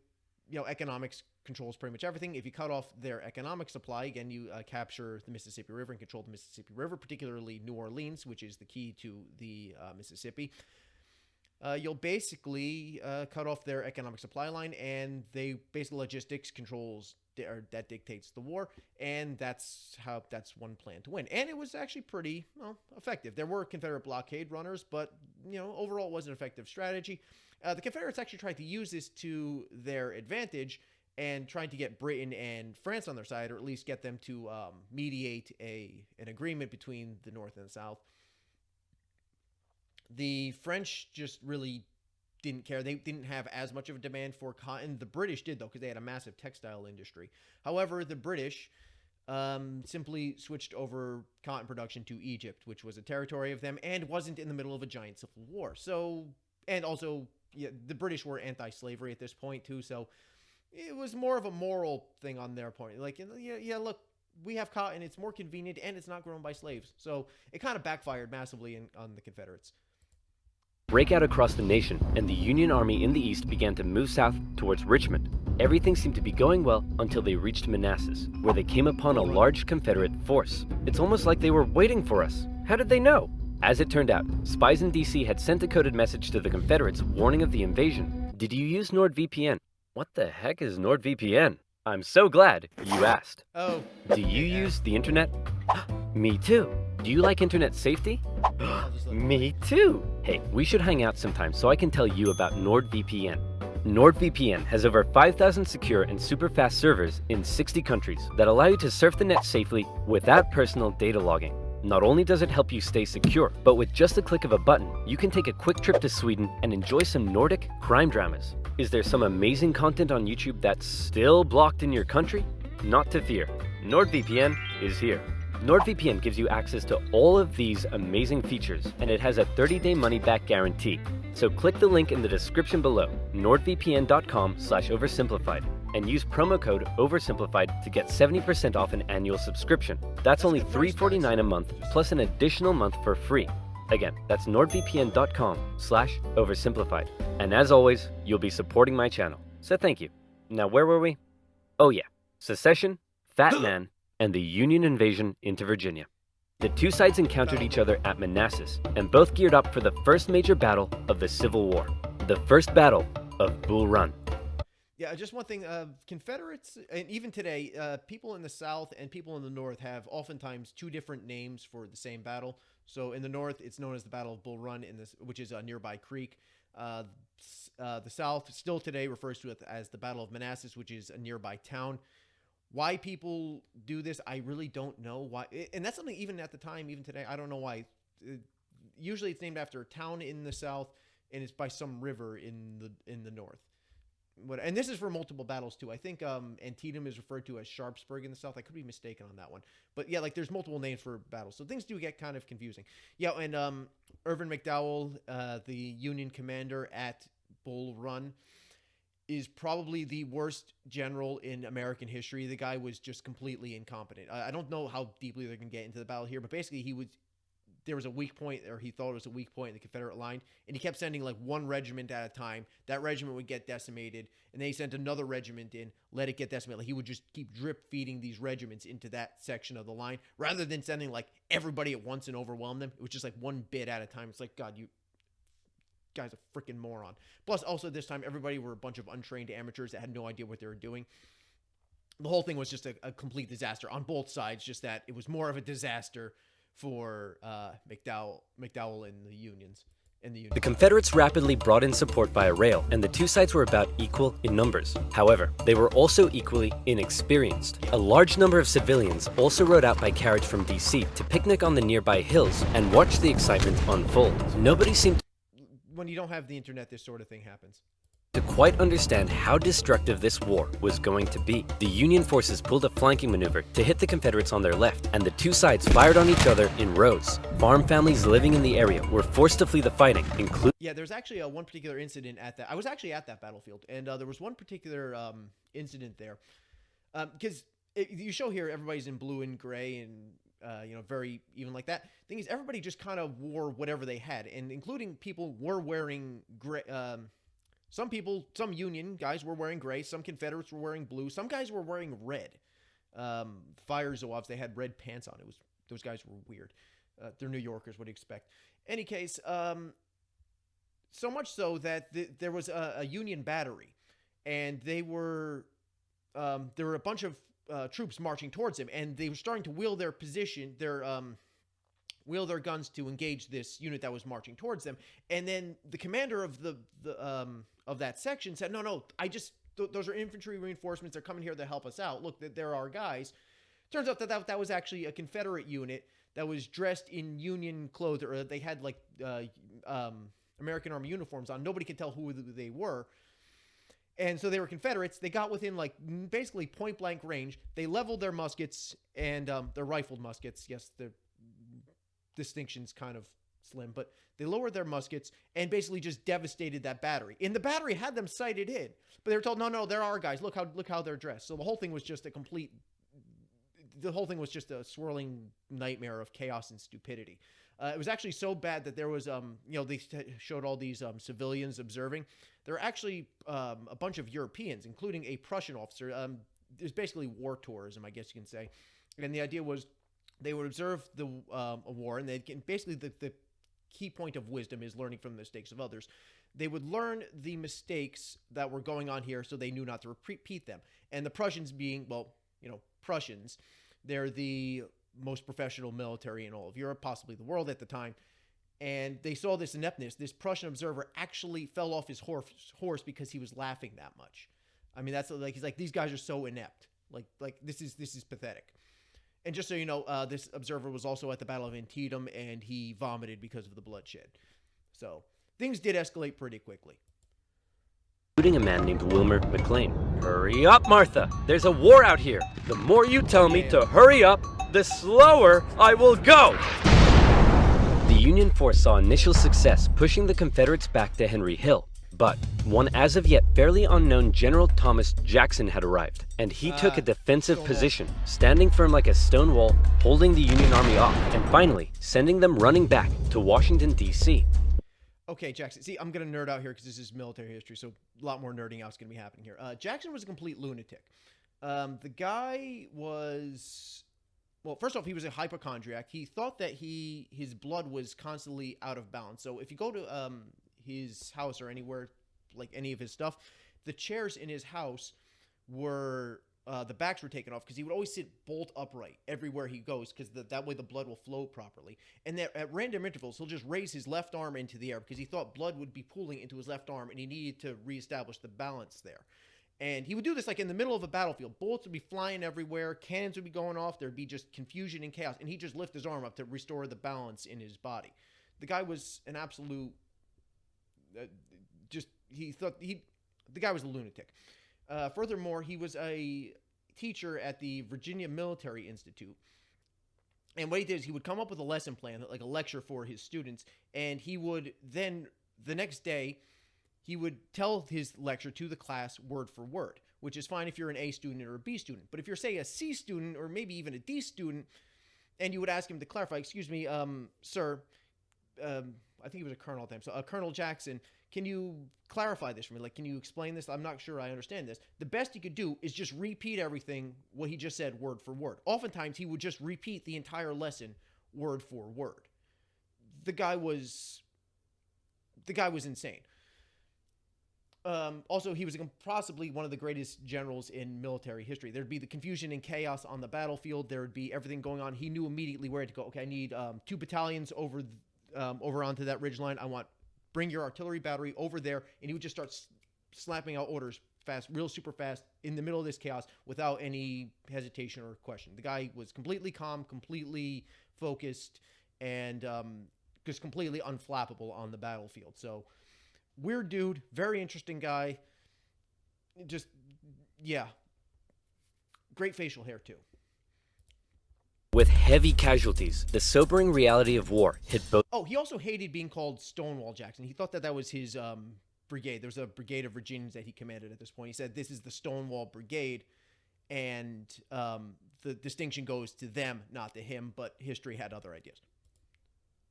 S1: economics controls pretty much everything. If you cut off their economic supply, again, you capture the Mississippi River and control the Mississippi River, particularly New Orleans, which is the key to the Mississippi. You'll basically cut off their economic supply line, and they basically logistics controls that dictates the war, and that's one plan to win. And it was actually pretty effective. There were Confederate blockade runners, but overall it was an effective strategy. The Confederates actually tried to use this to their advantage and trying to get Britain and France on their side, or at least get them to mediate an agreement between the North and the South. The French just really didn't care. They didn't have as much of a demand for cotton. The British did, though, because they had a massive textile industry. However, the British simply switched over cotton production to Egypt, which was a territory of them and wasn't in the middle of a giant civil war. So, and also, the British were anti-slavery at this point, too, so it was more of a moral thing on their point. Like, look, we have cotton, it's more convenient, and it's not grown by slaves. So it kind of backfired massively on the Confederates.
S2: Break out across the nation, and the Union Army in the east began to move south towards Richmond. Everything seemed to be going well until they reached Manassas, where they came upon a large Confederate force. It's almost like they were waiting for us. How did they know? As it turned out, spies in DC had sent a coded message to the Confederates warning of the invasion. Did you use NordVPN? What the heck is NordVPN? I'm so glad you asked.
S1: Oh.
S2: Do you use the internet? Me too. Do you like internet safety? Me too. Hey, we should hang out sometime so I can tell you about NordVPN. NordVPN has over 5,000 secure and super fast servers in 60 countries that allow you to surf the net safely without personal data logging. Not only does it help you stay secure, but with just a click of a button, you can take a quick trip to Sweden and enjoy some Nordic crime dramas. Is there some amazing content on YouTube that's still blocked in your country? Not to fear. NordVPN is here. NordVPN gives you access to all of these amazing features, and it has a 30-day money-back guarantee. So click the link in the description below, nordvpn.com/oversimplified, and use promo code oversimplified to get 70% off an annual subscription. That's only $3.49 a month, plus an additional month for free. Again, that's nordvpn.com/oversimplified. And as always, you'll be supporting my channel, so thank you. Now where were we? Oh yeah, secession, Fat Man, and the Union invasion into Virginia. The two sides encountered each other at Manassas, and both geared up for the first major battle of the Civil War, the First Battle of Bull Run.
S1: Yeah, just one thing, Confederates, and even today, people in the South and people in the North have oftentimes two different names for the same battle. So in the North, it's known as the Battle of Bull Run, which is a nearby creek. The South still today refers to it as the Battle of Manassas, which is a nearby town. Why people do this, I really don't know why. And that's something even at the time, even today, I don't know why. Usually it's named after a town in the South, and it's by some river in the North. And this is for multiple battles too. I think Antietam is referred to as Sharpsburg in the South. I could be mistaken on that one. But yeah, like there's multiple names for battles. So things do get kind of confusing. Yeah, and Irvin McDowell, the Union commander at Bull Run, is probably the worst general in American history. The guy was just completely incompetent. I don't know how deeply they're going to get into the battle here, but basically there was a weak point, or he thought it was a weak point in the Confederate line, and he kept sending like one regiment at a time. That regiment would get decimated, and then he sent another regiment in, let it get decimated. Like he would just keep drip feeding these regiments into that section of the line, rather than sending like everybody at once and overwhelm them. It was just like one bit at a time. It's like, God, you guy's a freaking moron. Plus, also this time, everybody were a bunch of untrained amateurs that had no idea what they were doing. The whole thing was just a complete disaster on both sides, just that it was more of a disaster for McDowell and the Unions. The
S2: Confederates rapidly brought in support via rail, and the two sides were about equal in numbers. However, they were also equally inexperienced. A large number of civilians also rode out by carriage from DC to picnic on the nearby hills and watch the excitement unfold. Nobody seemed
S1: when you don't have the internet, this sort of thing happens.
S2: To quite understand how destructive this war was going to be. The Union forces pulled a flanking maneuver to hit the Confederates on their left, and the two sides fired on each other in rows. Farm families living in the area were forced to flee the fighting, including...
S1: Yeah, there's actually one particular incident at that. I was actually at that battlefield, and there was one particular incident there. Because you show here everybody's in blue and gray, and very even like that. Thing is, everybody just kind of wore whatever they had, and including people were wearing gray. Some people, some Union guys were wearing gray. Some Confederates were wearing blue. Some guys were wearing red. Fire Zouaves, they had red pants on. Those guys were weird. They're New Yorkers. What do you expect? Any case, so much so that there was a Union battery, and there were a bunch of troops marching towards him, and they were starting to wheel their guns to engage this unit that was marching towards them. And then the commander of of that section said, "No, those are infantry reinforcements. They're coming here to help us out. Look, they're our guys." Turns out that was actually a Confederate unit that was dressed in Union clothes, or they had like American Army uniforms on. Nobody could tell who they were. And so they were Confederates. They got within like basically point blank range. They leveled their muskets and their rifled muskets. Yes, the distinction's kind of slim, but they lowered their muskets and basically just devastated that battery. And the battery had them sighted in, but they were told, no, they're our guys. Look how they're dressed. So the whole thing was just a swirling nightmare of chaos and stupidity. It was actually so bad that there was, they showed all these civilians observing. There were actually a bunch of Europeans, including a Prussian officer. It was basically war tourism, I guess you can say. And the idea was they would observe a war, and basically the key point of wisdom is learning from the mistakes of others. They would learn the mistakes that were going on here so they knew not to repeat them. And the Prussians being, Prussians, they're the most professional military in all of Europe, possibly the world at the time. And they saw this ineptness. This Prussian observer actually fell off his horse because he was laughing that much. I mean, that's like, he's like, these guys are so inept. Like this is pathetic. And just so you know, this observer was also at the Battle of Antietam, and he vomited because of the bloodshed. So things did escalate pretty quickly.
S2: Including a man named Wilmer McLean. Hurry up, Martha! There's a war out here! The more you tell me to hurry up, the slower I will go! The Union force saw initial success pushing the Confederates back to Henry Hill. But one as of yet fairly unknown General Thomas Jackson had arrived, and he took a defensive position, standing firm like a stone wall, holding the Union Army off, and finally sending them running back to Washington, D.C.
S1: Okay, Jackson. See, I'm going to nerd out here because this is military history, so a lot more nerding out is going to be happening here. Jackson was a complete lunatic. The guy was... Well, first off, he was a hypochondriac. He thought that his blood was constantly out of balance. So if you go to his house or anywhere, like any of his stuff, the chairs in his house were... the backs were taken off because he would always sit bolt upright everywhere he goes because that way the blood will flow properly. And at random intervals, he'll just raise his left arm into the air because he thought blood would be pooling into his left arm and he needed to reestablish the balance there. And he would do this like in the middle of a battlefield. Bullets would be flying everywhere. Cannons would be going off. There'd be just confusion and chaos. And he'd just lift his arm up to restore the balance in his body. The guy was an absolute... the guy was a lunatic. Furthermore, he was a teacher at the Virginia Military Institute. And what he did is he would come up with a lesson plan, like a lecture for his students, and he would then, the next day, he would tell his lecture to the class word for word, which is fine if you're an A student or a B student. But if you're, say, a C student or maybe even a D student, and you would ask him to clarify, excuse me, sir, I think he was a colonel at the time, so Colonel Jackson, can you clarify this for me? Like, can you explain this? I'm not sure I understand this. The best he could do is just repeat everything, what he just said, word for word. Oftentimes, he would just repeat the entire lesson word for word. The guy was insane. Also, he was possibly one of the greatest generals in military history. There'd be the confusion and chaos on the battlefield. There would be everything going on. He knew immediately where to go. Okay, I need 2 battalions over onto that ridgeline. Bring your artillery battery over there, and he would just start slapping out orders fast, real super fast, in the middle of this chaos without any hesitation or question. The guy was completely calm, completely focused, and just completely unflappable on the battlefield. So, weird dude, very interesting guy. Just, yeah. Great facial hair, too.
S2: With heavy casualties, the sobering reality of war hit both.
S1: Oh, he also hated being called Stonewall Jackson. He thought that was his brigade. There was a brigade of Virginians that he commanded at this point. He said, this is the Stonewall Brigade. and the distinction goes to them, not to him, but history had other ideas.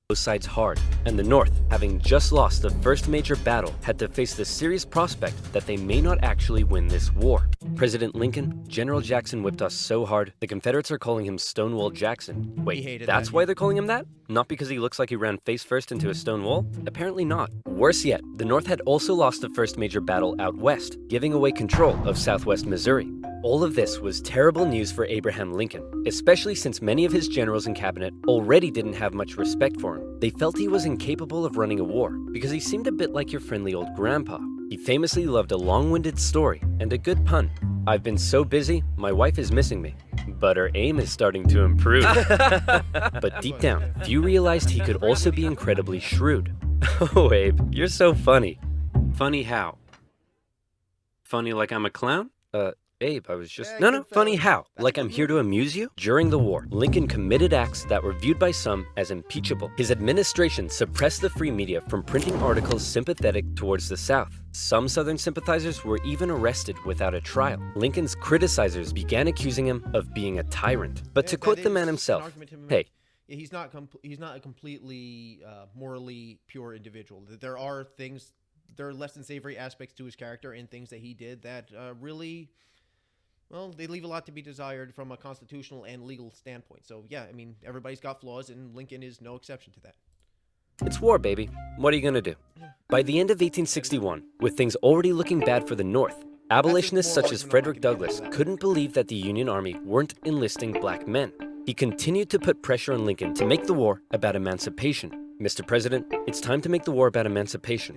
S2: Both sides hard, and the North, having just lost the first major battle, had to face the serious prospect that they may not actually win this war. President Lincoln, General Jackson whipped us so hard, the Confederates are calling him Stonewall Jackson. Wait, that's why they're calling him that? Not because he looks like he ran face first into a stone wall? Apparently not. Worse yet, the North had also lost the first major battle out west, giving away control of southwest Missouri. All of this was terrible news for Abraham Lincoln, especially since many of his generals and cabinet already didn't have much respect for him. They felt he was incapable of running a war, because he seemed a bit like your friendly old grandpa. He famously loved a long-winded story and a good pun. I've been so busy, my wife is missing me, but her aim is starting to improve. But deep down, few realized he could also be incredibly shrewd. Oh, Abe, you're so funny. Funny how? Funny like I'm a clown? Abe, I was just... No, funny how? Like I'm here to amuse you? During the war, Lincoln committed acts that were viewed by some as impeachable. His administration suppressed the free media from printing articles sympathetic towards the South. Some Southern sympathizers were even arrested without a trial. Lincoln's criticizers began accusing him of being a tyrant. But to quote the man himself, hey,
S1: he's not a completely morally pure individual. There are less than savory aspects to his character and things that he did that really... Well, they leave a lot to be desired from a constitutional and legal standpoint. So, yeah, I mean, everybody's got flaws, and Lincoln is no exception to that.
S2: It's war, baby. What are you gonna do? By the end of 1861, with things already looking bad for the North, abolitionists such as Frederick Douglass couldn't believe that the Union Army weren't enlisting black men. He continued to put pressure on Lincoln to make the war about emancipation. Mr. President, it's time to make the war about emancipation.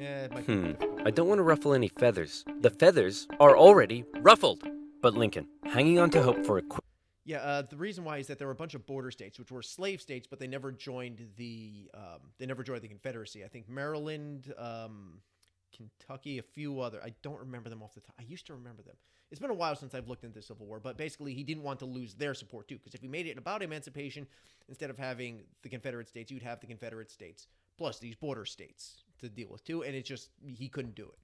S2: I don't want to ruffle any feathers. The feathers are already ruffled. But Lincoln, hanging on to hope for a quick...
S1: The reason why is that there were a bunch of border states, which were slave states, but they never joined the Confederacy. I think Maryland, Kentucky, a few other. I don't remember them off the top. I used to remember them. It's been a while since I've looked into the Civil War, but basically he didn't want to lose their support too, because if he made it about emancipation, instead of having the Confederate states, you'd have the Confederate states plus these border states to deal with too, and it's just he couldn't do it.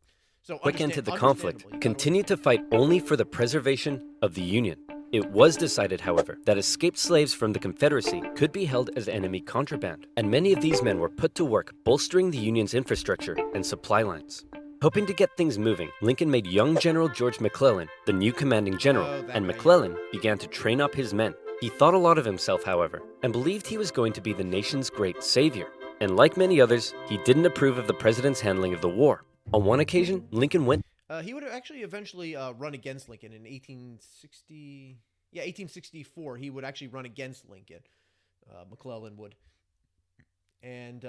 S1: So
S2: quick end to the conflict, continued to fight only for the preservation of the Union. It was decided, however, that escaped slaves from the Confederacy could be held as enemy contraband, and many of these men were put to work bolstering the Union's infrastructure and supply lines. Hoping to get things moving, Lincoln made young General George McClellan the new commanding general, and McClellan began to train up his men. He thought a lot of himself, however, and believed he was going to be the nation's great savior. And like many others, he didn't approve of the president's handling of the war. On one occasion, Lincoln went...
S1: He would actually eventually run against Lincoln in 1864. He would actually run against Lincoln. McClellan would. And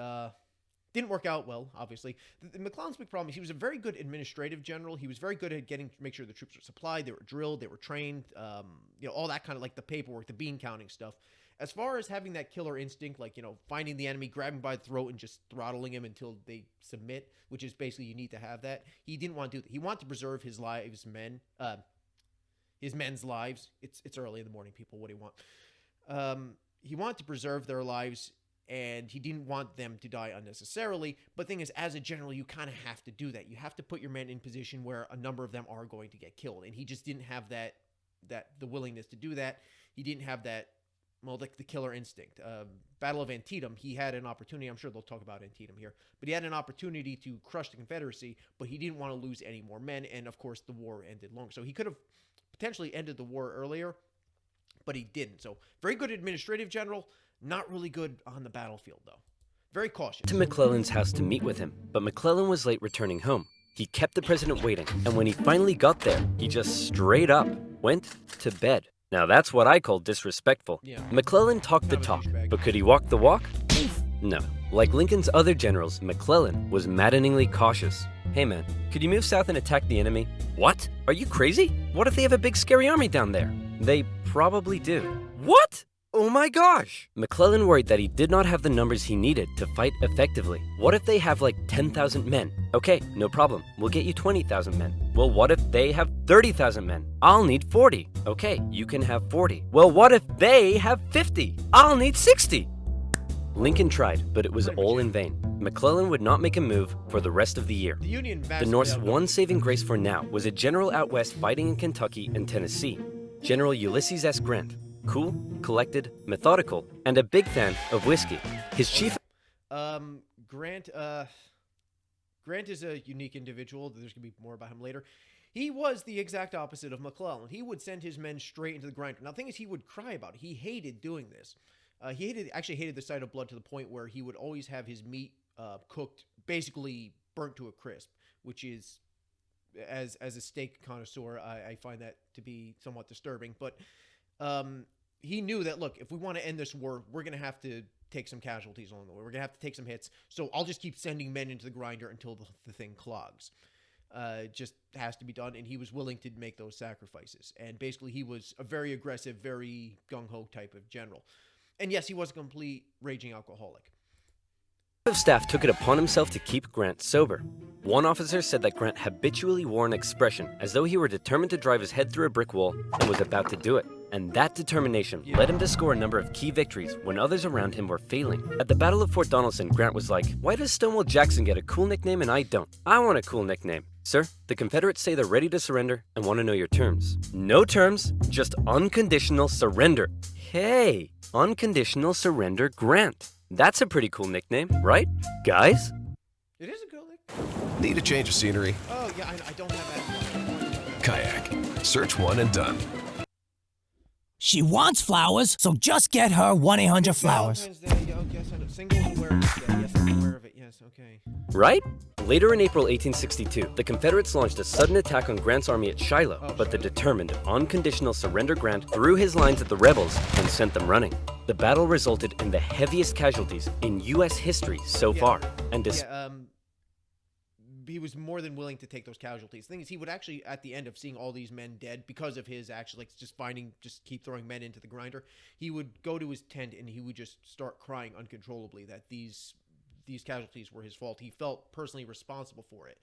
S1: didn't work out well, obviously. McClellan's big problem is he was a very good administrative general. He was very good at make sure the troops were supplied, they were drilled, they were trained, all that kind of like the paperwork, the bean counting stuff. As far as having that killer instinct, like, finding the enemy, grabbing by the throat, and just throttling him until they submit, which is basically you need to have that. He didn't want to do that. He wanted to preserve his men's lives. It's early in the morning, people. What do you want? He wanted to preserve their lives, and he didn't want them to die unnecessarily. But the thing is, as a general, you kind of have to do that. You have to put your men in position where a number of them are going to get killed, and he just didn't have the willingness to do that. He didn't have that. Well, the killer instinct. Battle of Antietam, he had an opportunity. I'm sure they'll talk about Antietam here. But he had an opportunity to crush the Confederacy, but he didn't want to lose any more men. And, of course, the war ended longer. So he could have potentially ended the war earlier, but he didn't. So very good administrative general, not really good on the battlefield, though. Very cautious.
S2: To McClellan's house to meet with him, but McClellan was late returning home. He kept the president waiting, and when he finally got there, he just straight up went to bed. Now that's what I call disrespectful.
S1: Yeah.
S2: McClellan talked the talk, but could he walk the walk? No. Like Lincoln's other generals, McClellan was maddeningly cautious. Hey man, could you move south and attack the enemy? What? Are you crazy? What if they have a big scary army down there? They probably do. What? Oh my gosh! McClellan worried that he did not have the numbers he needed to fight effectively. What if they have like 10,000 men? Okay, no problem. We'll get you 20,000 men. Well, what if they have 30,000 men? I'll need 40. Okay, you can have 40. Well, what if they have 50? I'll need 60. Lincoln tried, but it was all in vain. McClellan would not make a move for the rest of the year. The North's one saving grace for now was a general out west fighting in Kentucky and Tennessee. General Ulysses S. Grant. Cool, collected, methodical, and a big fan of whiskey. His chief...
S1: Grant is a unique individual. There's going to be more about him later. He was the exact opposite of McClellan. He would send his men straight into the grinder. Now, the thing is, he would cry about it. He hated doing this. He actually hated the sight of blood to the point where he would always have his meat cooked, basically burnt to a crisp, which is, as a steak connoisseur, I find that to be somewhat disturbing. But he knew that, look, if we want to end this war, we're going to have to take some casualties along the way. We're going to have to take some hits. So I'll just keep sending men into the grinder until the thing clogs. It just has to be done, and he was willing to make those sacrifices. And basically, he was a very aggressive, very gung-ho type of general. And yes, he was a complete raging alcoholic.
S2: Of staff took it upon himself to keep Grant sober. One officer said that Grant habitually wore an expression as though he were determined to drive his head through a brick wall and was about to do it. And that determination led him to score a number of key victories when others around him were failing. At the Battle of Fort Donelson, Grant was like, "Why does Stonewall Jackson get a cool nickname and I don't? I want a cool nickname." "Sir, the Confederates say they're ready to surrender and want to know your terms." "No terms, just unconditional surrender." Hey, unconditional surrender Grant. That's a pretty cool nickname, right, guys?
S1: It is a cool nickname.
S4: Need a change of scenery?
S1: Oh, yeah, I don't have that.
S4: Kayak. Search one and done.
S5: She wants flowers, so just get her 1-800-Flowers.
S1: Valentine's Day, oh, yes, I know. Singles Awareness Day. Yes, I'm aware of it. Yes, okay.
S2: Right? Later in April 1862, the Confederates launched a sudden attack on Grant's army at Shiloh, but the determined, unconditional surrender Grant threw his lines at the rebels and sent them running. The battle resulted in the heaviest casualties in U.S. history so far, and
S1: he was more than willing to take those casualties. The thing is, he would actually, at the end of seeing all these men dead because of his actually just keep throwing men into the grinder, he would go to his tent and he would just start crying uncontrollably that these casualties were his fault. He felt personally responsible for it.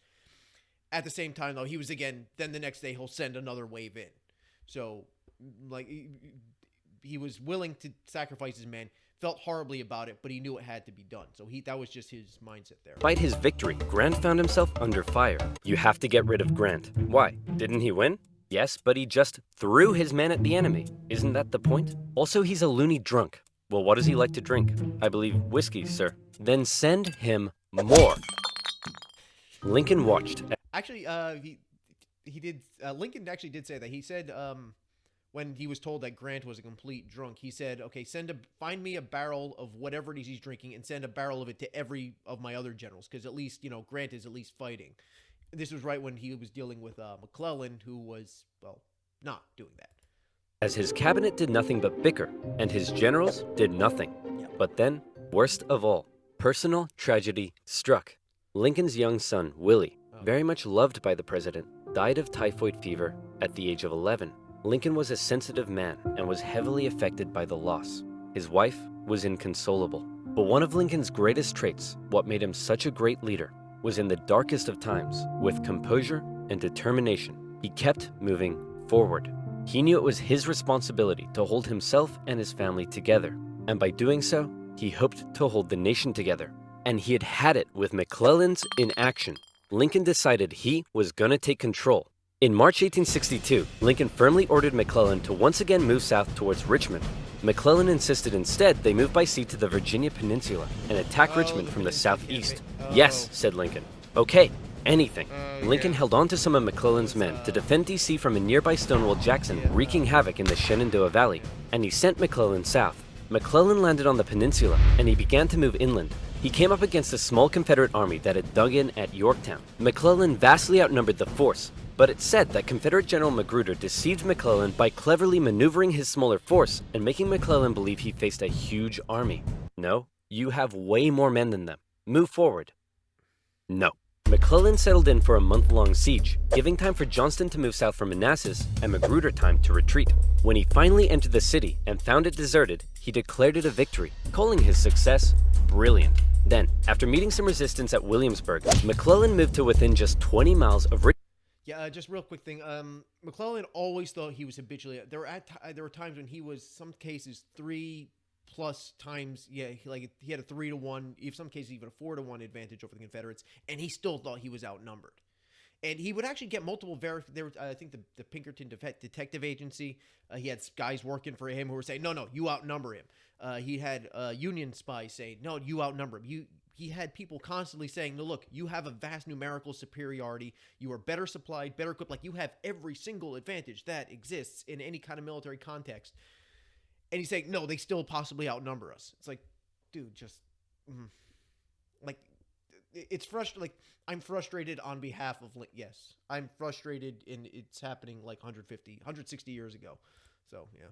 S1: At the same time, though, he was then the next day he'll send another wave in. So, like, he was willing to sacrifice his men, felt horribly about it, but he knew it had to be done. So that was just his mindset there.
S2: despite his victory, Grant found himself under fire. You have to get rid of Grant. Why? Didn't he win? Yes, but he just threw his men at the enemy. Isn't that the point? Also, he's a loony drunk. Well, what does he like to drink? I believe whiskey, sir. Then send him more. Lincoln watched.
S1: Actually, he did. Lincoln actually did say that. He said when he was told that Grant was a complete drunk, he said, "Okay, find me a barrel of whatever it is he's drinking, and send a barrel of it to every of my other generals, because at least Grant is at least fighting." This was right when he was dealing with McClellan, who was not doing that.
S2: As his cabinet did nothing but bicker, and his generals did nothing.
S1: Yep.
S2: But then, worst of all, personal tragedy struck. Lincoln's young son, Willie, very much loved by the president, died of typhoid fever at the age of 11. Lincoln was a sensitive man and was heavily affected by the loss. His wife was inconsolable. But one of Lincoln's greatest traits, what made him such a great leader, was in the darkest of times, with composure and determination, he kept moving forward. He knew it was his responsibility to hold himself and his family together, and by doing so, he hoped to hold the nation together. And he had it with McClellan's inaction. Lincoln decided he was gonna take control. In March 1862, Lincoln firmly ordered McClellan to once again move south towards Richmond. McClellan insisted instead they move by sea to the Virginia Peninsula and attack Richmond from the southeast. Yes, said Lincoln. Okay, anything. Lincoln held on to some of McClellan's men to defend D.C. from a nearby Stonewall Jackson wreaking havoc in the Shenandoah Valley, and he sent McClellan south. McClellan landed on the peninsula, and he began to move inland. He came up against a small Confederate army that had dug in at Yorktown. McClellan vastly outnumbered the force, but it's said that Confederate General Magruder deceived McClellan by cleverly maneuvering his smaller force and making McClellan believe he faced a huge army. No, you have way more men than them. Move forward. No. McClellan settled in for a month-long siege, giving time for Johnston to move south from Manassas and Magruder time to retreat. When he finally entered the city and found it deserted, he declared it a victory, calling his success brilliant. Then, after meeting some resistance at Williamsburg, McClellan moved to within just 20 miles of Richmond.
S1: Yeah, just real quick thing. McClellan always thought he was habitually. There were times when he was, some cases, 3+ times. Yeah, he had a 3-to-1, in some cases even a 4-to-1 advantage over the Confederates, and he still thought he was outnumbered. And he would actually get multiple I think the Pinkerton Detective Agency, he had guys working for him who were saying, no, you outnumber him. He had Union spies saying, no, you outnumber him. He had people constantly saying, no, look, you have a vast numerical superiority. You are better supplied, better equipped. Like, you have every single advantage that exists in any kind of military context. And he's saying, no, they still possibly outnumber us. It's like, dude, just, like, it's frustrating. Like, I'm frustrated on behalf of, yes, I'm frustrated, and it's happening like 160 years ago. So, yeah.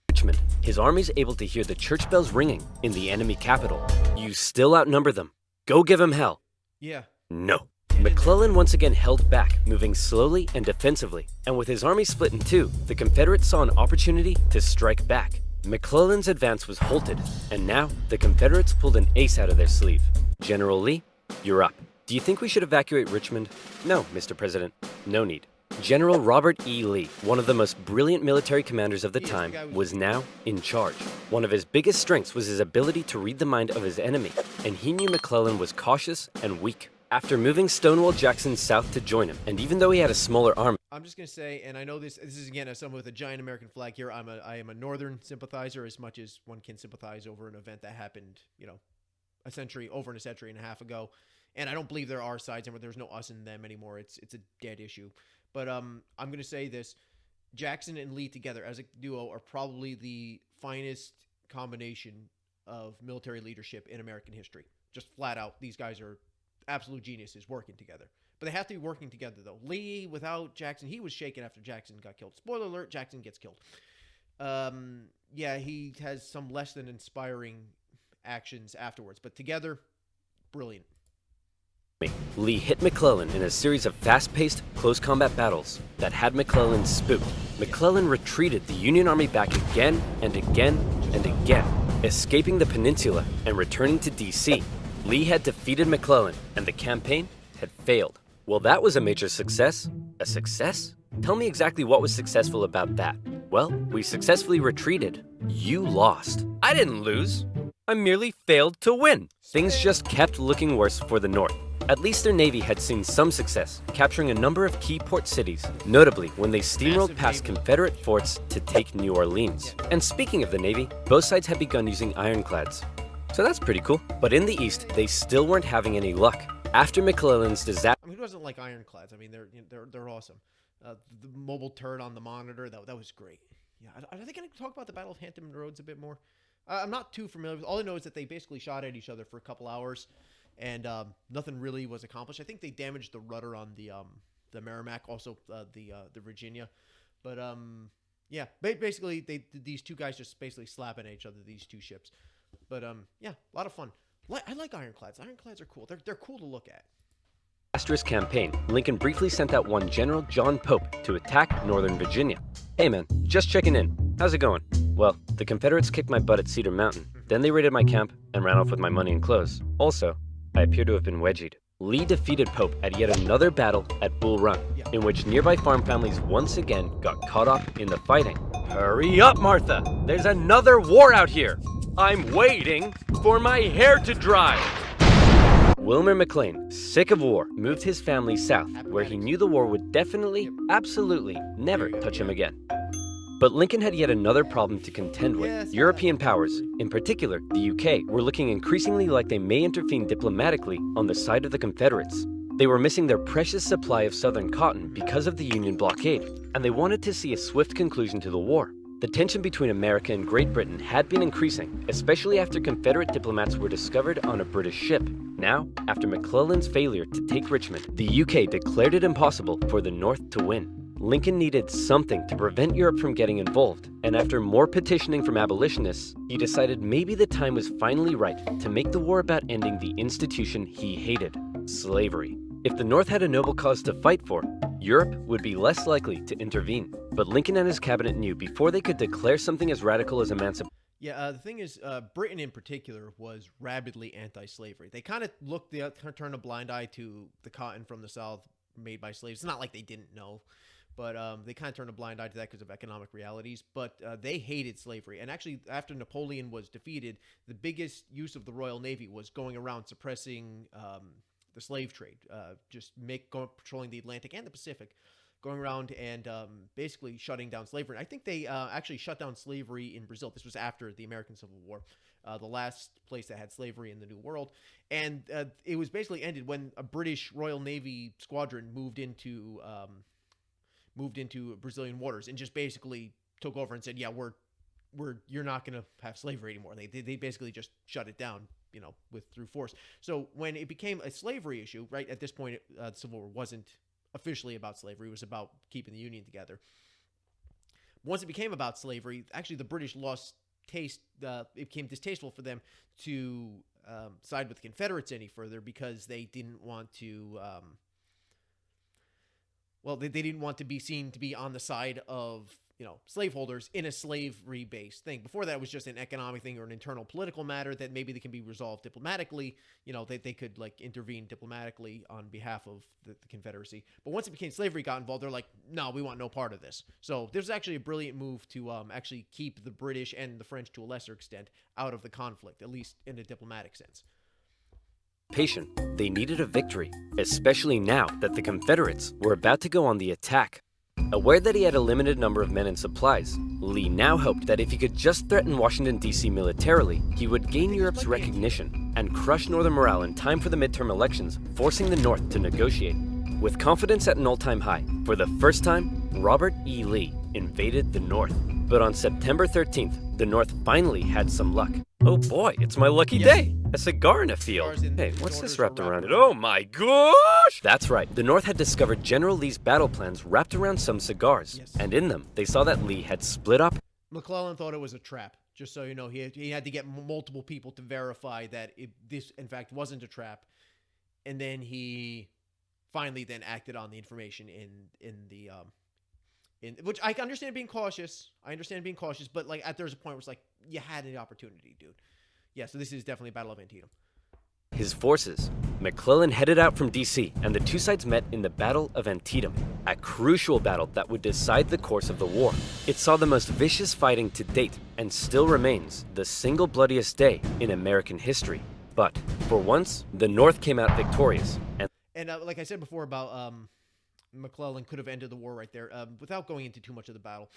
S2: Richmond, his army's able to hear the church bells ringing in the enemy capital. You still outnumber them. Go give him hell.
S1: Yeah.
S2: No. McClellan once again held back, moving slowly and defensively. And with his army split in two, the Confederates saw an opportunity to strike back. McClellan's advance was halted, and now the Confederates pulled an ace out of their sleeve. General Lee, you're up. Do you think we should evacuate Richmond? No, Mr. President. No need. General Robert E. Lee, one of the most brilliant military commanders of the time, was now in charge. One of his biggest strengths was his ability to read the mind of his enemy, and he knew McClellan was cautious and weak. After moving Stonewall Jackson south to join him, and even though he had a smaller army,
S1: I'm just going to say, and I know this is again as someone with a giant American flag here, I am a Northern sympathizer as much as one can sympathize over an event that happened, over a century and a half ago. And I don't believe there are sides anymore. There's no us and them anymore. It's a dead issue. But I'm going to say this. Jackson and Lee together as a duo are probably the finest combination of military leadership in American history. Just flat out, these guys are absolute geniuses working together. But they have to be working together, though. Lee, without Jackson, he was shaken after Jackson got killed. Spoiler alert, Jackson gets killed. He has some less than inspiring actions afterwards. But together, brilliant.
S2: Lee hit McClellan in a series of fast-paced, close combat battles that had McClellan spooked. McClellan retreated the Union Army back again and again and again, escaping the peninsula and returning to D.C. Lee had defeated McClellan, and the campaign had failed. Well, that was a major success. A success? Tell me exactly what was successful about that. Well, we successfully retreated. You lost. I didn't lose. I merely failed to win. Things just kept looking worse for the North. At least their navy had seen some success, capturing a number of key port cities, notably when they steamrolled past Confederate forts to take New Orleans. And speaking of the navy, both sides had begun using ironclads. So that's pretty cool. But in the east, they still weren't having any luck. After McClellan's disaster...
S1: I mean, who doesn't like ironclads? I mean, they're awesome. The mobile turret on the monitor, that was great. Yeah, I think I can talk about the Battle of Hampton Roads a bit more. I'm not too familiar with. All I know is that they basically shot at each other for a couple hours, and nothing really was accomplished. I think they damaged the rudder on the Merrimack, also the Virginia, but basically these two guys just basically slapping at each other, these two ships. But a lot of fun. I like ironclads. Ironclads are cool. They're cool to look at.
S2: Disastrous campaign, Lincoln briefly sent out one General John Pope to attack Northern Virginia. Hey man, just checking in. How's it going? Well, the Confederates kicked my butt at Cedar Mountain. Then they raided my camp and ran off with my money and clothes. Also, I appear to have been wedgied. Lee defeated Pope at yet another battle at Bull Run, in which nearby farm families once again got caught up in the fighting. Hurry up, Martha! There's another war out here! I'm waiting for my hair to dry! Wilmer McLean, sick of war, moved his family south, where he knew the war would definitely, absolutely, never touch him again. But Lincoln had yet another problem to contend with. European powers, in particular the UK, were looking increasingly like they may intervene diplomatically on the side of the Confederates. They were missing their precious supply of southern cotton because of the Union blockade, and they wanted to see a swift conclusion to the war. The tension between America and Great Britain had been increasing, especially after Confederate diplomats were discovered on a British ship. Now, after McClellan's failure to take Richmond, the UK declared it impossible for the North to win. Lincoln needed something to prevent Europe from getting involved, and after more petitioning from abolitionists, he decided maybe the time was finally right to make the war about ending the institution he hated, slavery. If the North had a noble cause to fight for, Europe would be less likely to intervene. But Lincoln and his cabinet knew before they could declare something as radical as emancipation.
S1: The thing is, Britain in particular was rabidly anti-slavery. They kind of turned a blind eye to the cotton from the South made by slaves. It's not like they didn't know, but they kind of turned a blind eye to that because of economic realities. But they hated slavery. And actually, after Napoleon was defeated, the biggest use of the Royal Navy was going around suppressing slave trade, patrolling the Atlantic and the Pacific, going around and basically shutting down slavery. And I think they actually shut down slavery in Brazil. This was after the American Civil War, the last place that had slavery in the New World. And it was basically ended when a British Royal Navy squadron moved into Brazilian waters and just basically took over and said, yeah, you're not going to have slavery anymore. They basically just shut it down, through force. So when it became a slavery issue, right at this point, the Civil War wasn't officially about slavery. It was about keeping the Union together. Once it became about slavery, actually the British lost taste. It became distasteful for them to side with the Confederates any further because they didn't want to. They didn't want to be seen to be on the side of slaveholders in a slavery-based thing. Before that, it was just an economic thing or an internal political matter that maybe they can be resolved diplomatically. They could intervene diplomatically on behalf of the Confederacy. But once it became slavery got involved, they're like, no, we want no part of this. So there's actually a brilliant move to actually keep the British and the French to a lesser extent out of the conflict, at least in a diplomatic sense.
S2: They needed a victory, especially now that the Confederates were about to go on the attack. Aware that he had a limited number of men and supplies, Lee now hoped that if he could just threaten Washington, D.C. militarily, he would gain Europe's recognition and crush Northern morale in time for the midterm elections, forcing the North to negotiate. With confidence at an all-time high, for the first time, Robert E. Lee invaded the North. But on September 13th, the North finally had some luck. Oh boy, it's my lucky day! A cigar in a field. Hey, what's this wrapped around it? Oh my gosh! That's right, the North had discovered General Lee's battle plans wrapped around some cigars.
S1: Yes.
S2: And in them, they saw that Lee had split up.
S1: McClellan thought it was a trap. Just so you know, he had to get multiple people to verify that this, in fact, wasn't a trap. And then he finally then acted on the information which I understand being cautious. But there's a point where it's like, you had an opportunity, dude. Yeah, so this is definitely a Battle of Antietam.
S2: His forces. McClellan headed out from D.C., and the two sides met in the Battle of Antietam, a crucial battle that would decide the course of the war. It saw the most vicious fighting to date, and still remains the single bloodiest day in American history. But, for once, the North came out victorious.
S1: And like I said before about McClellan could have ended the war right there. Without going into too much of the battle,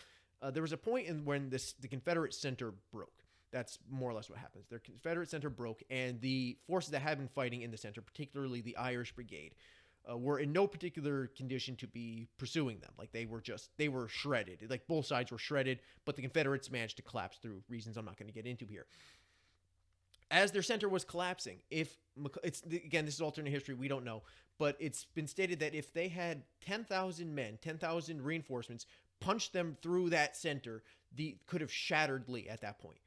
S1: there was a point when the Confederate center broke. That's more or less what happens. Their Confederate center broke, and the forces that had been fighting in the center, particularly the Irish Brigade, were in no particular condition to be pursuing them. They were shredded. Both sides were shredded, but the Confederates managed to collapse through reasons I'm not going to get into here. As their center was collapsing, again, this is alternate history, we don't know, but it's been stated that if they had 10,000 men, 10,000 reinforcements, punched them through that center, could have shattered Lee at that point.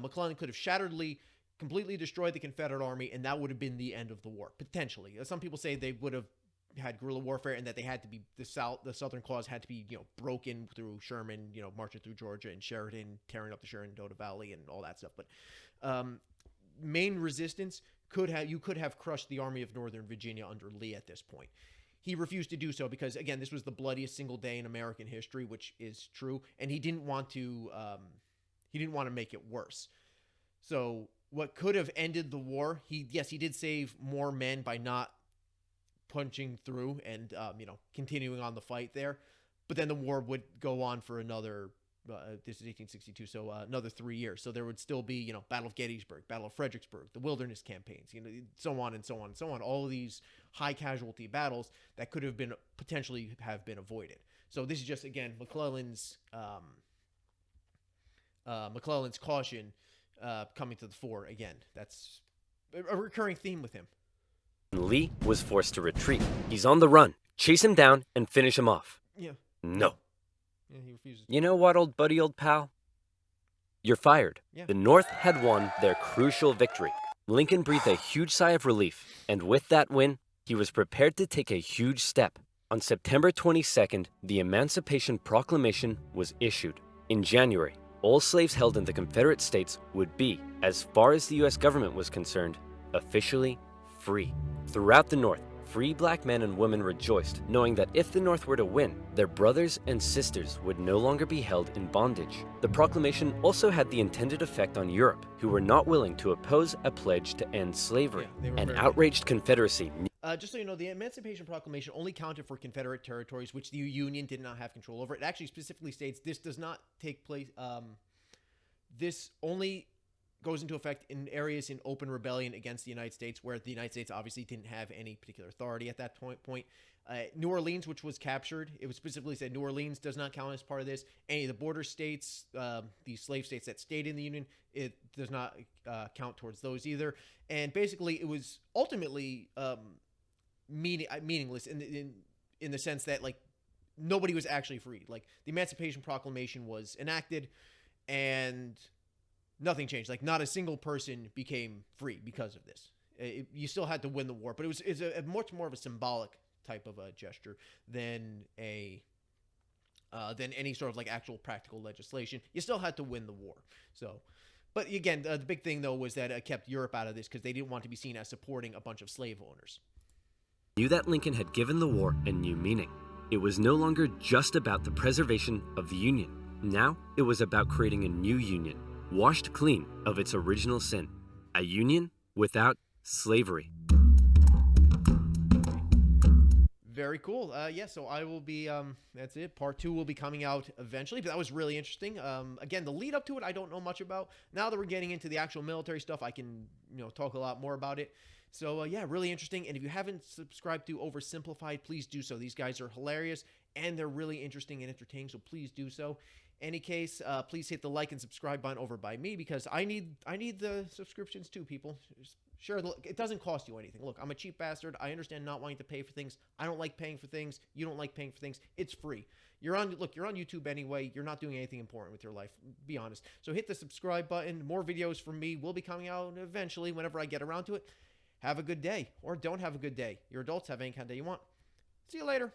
S1: McClellan could have shattered Lee, completely destroyed the Confederate army, and that would have been the end of the war, potentially. Some people say they would have had guerrilla warfare and that they had to be, the Southern cause had to be, broken through Sherman, marching through Georgia, and Sheridan tearing up the Shenandoah Valley and all that stuff. But main resistance you could have crushed the Army of Northern Virginia under Lee at this point. He refused to do so because, again, this was the bloodiest single day in American history, which is true, and he didn't want to make it worse. So what could have ended the war, he did save more men by not punching through and continuing on the fight there, but then the war would go on for another this is 1862, so another 3 years. So there would still be, Battle of Gettysburg, Battle of Fredericksburg, the Wilderness campaigns, so on and so on and so on. All of these high casualty battles that could have been potentially have been avoided. So this is just, again, McClellan's caution coming to the fore again. That's a recurring theme with him.
S2: Lee was forced to retreat. He's on the run. Chase him down and finish him off.
S1: Yeah.
S2: No.
S1: Yeah, he refuses.
S2: You know what, old buddy, old pal? You're fired.
S1: Yeah.
S2: The North had won their crucial victory. Lincoln breathed a huge sigh of relief, and with that win, he was prepared to take a huge step. On September 22nd, the Emancipation Proclamation was issued. In January, all slaves held in the Confederate States would be, as far as the U.S. government was concerned, officially free. Throughout the North, free black men and women rejoiced, knowing that if the North were to win, their brothers and sisters would no longer be held in bondage. The proclamation also had the intended effect on Europe, who were not willing to oppose a pledge to end slavery.
S1: Yeah,
S2: An outraged Confederacy.
S1: Just so you know, the Emancipation Proclamation only counted for Confederate territories, which the Union did not have control over. It actually specifically states this does not take place. This only goes into effect in areas in open rebellion against the United States, where the United States obviously didn't have any particular authority at that point. New Orleans, which was captured, it was specifically said New Orleans does not count as part of this. Any of the border states, the slave states that stayed in the Union, it does not count towards those either. And basically, it was ultimately meaningless in the sense that, like, nobody was actually free. Like, the Emancipation Proclamation was enacted, and nothing changed. Like, not a single person became free because of this. You still had to win the war, but it's a much more of a symbolic type of a gesture than any sort of like actual practical legislation. You still had to win the war. So, but again, the big thing though was that it kept Europe out of this because they didn't want to be seen as supporting a bunch of slave owners.
S2: Knew that Lincoln had given the war a new meaning. It was no longer just about the preservation of the Union. Now it was about creating a new Union, washed clean of its original sin. A Union without slavery.
S1: Very cool. So I will be, that's it. Part 2 will be coming out eventually, but that was really interesting. Again, the lead up to it, I don't know much about. Now that we're getting into the actual military stuff, I can, talk a lot more about it. So, really interesting. And if you haven't subscribed to Oversimplified, please do so. These guys are hilarious, and they're really interesting and entertaining, so please do so. Any case, please hit the like and subscribe button over by me, because I need the subscriptions too, people. Sure, look, it doesn't cost you anything. Look, I'm a cheap bastard. I understand not wanting to pay for things. I don't like paying for things. You don't like paying for things. It's free. You're on YouTube anyway. You're not doing anything important with your life. Be honest. So hit the subscribe button. More videos from me will be coming out eventually whenever I get around to it. Have a good day, or don't have a good day. Your adults have any kind of day you want. See you later.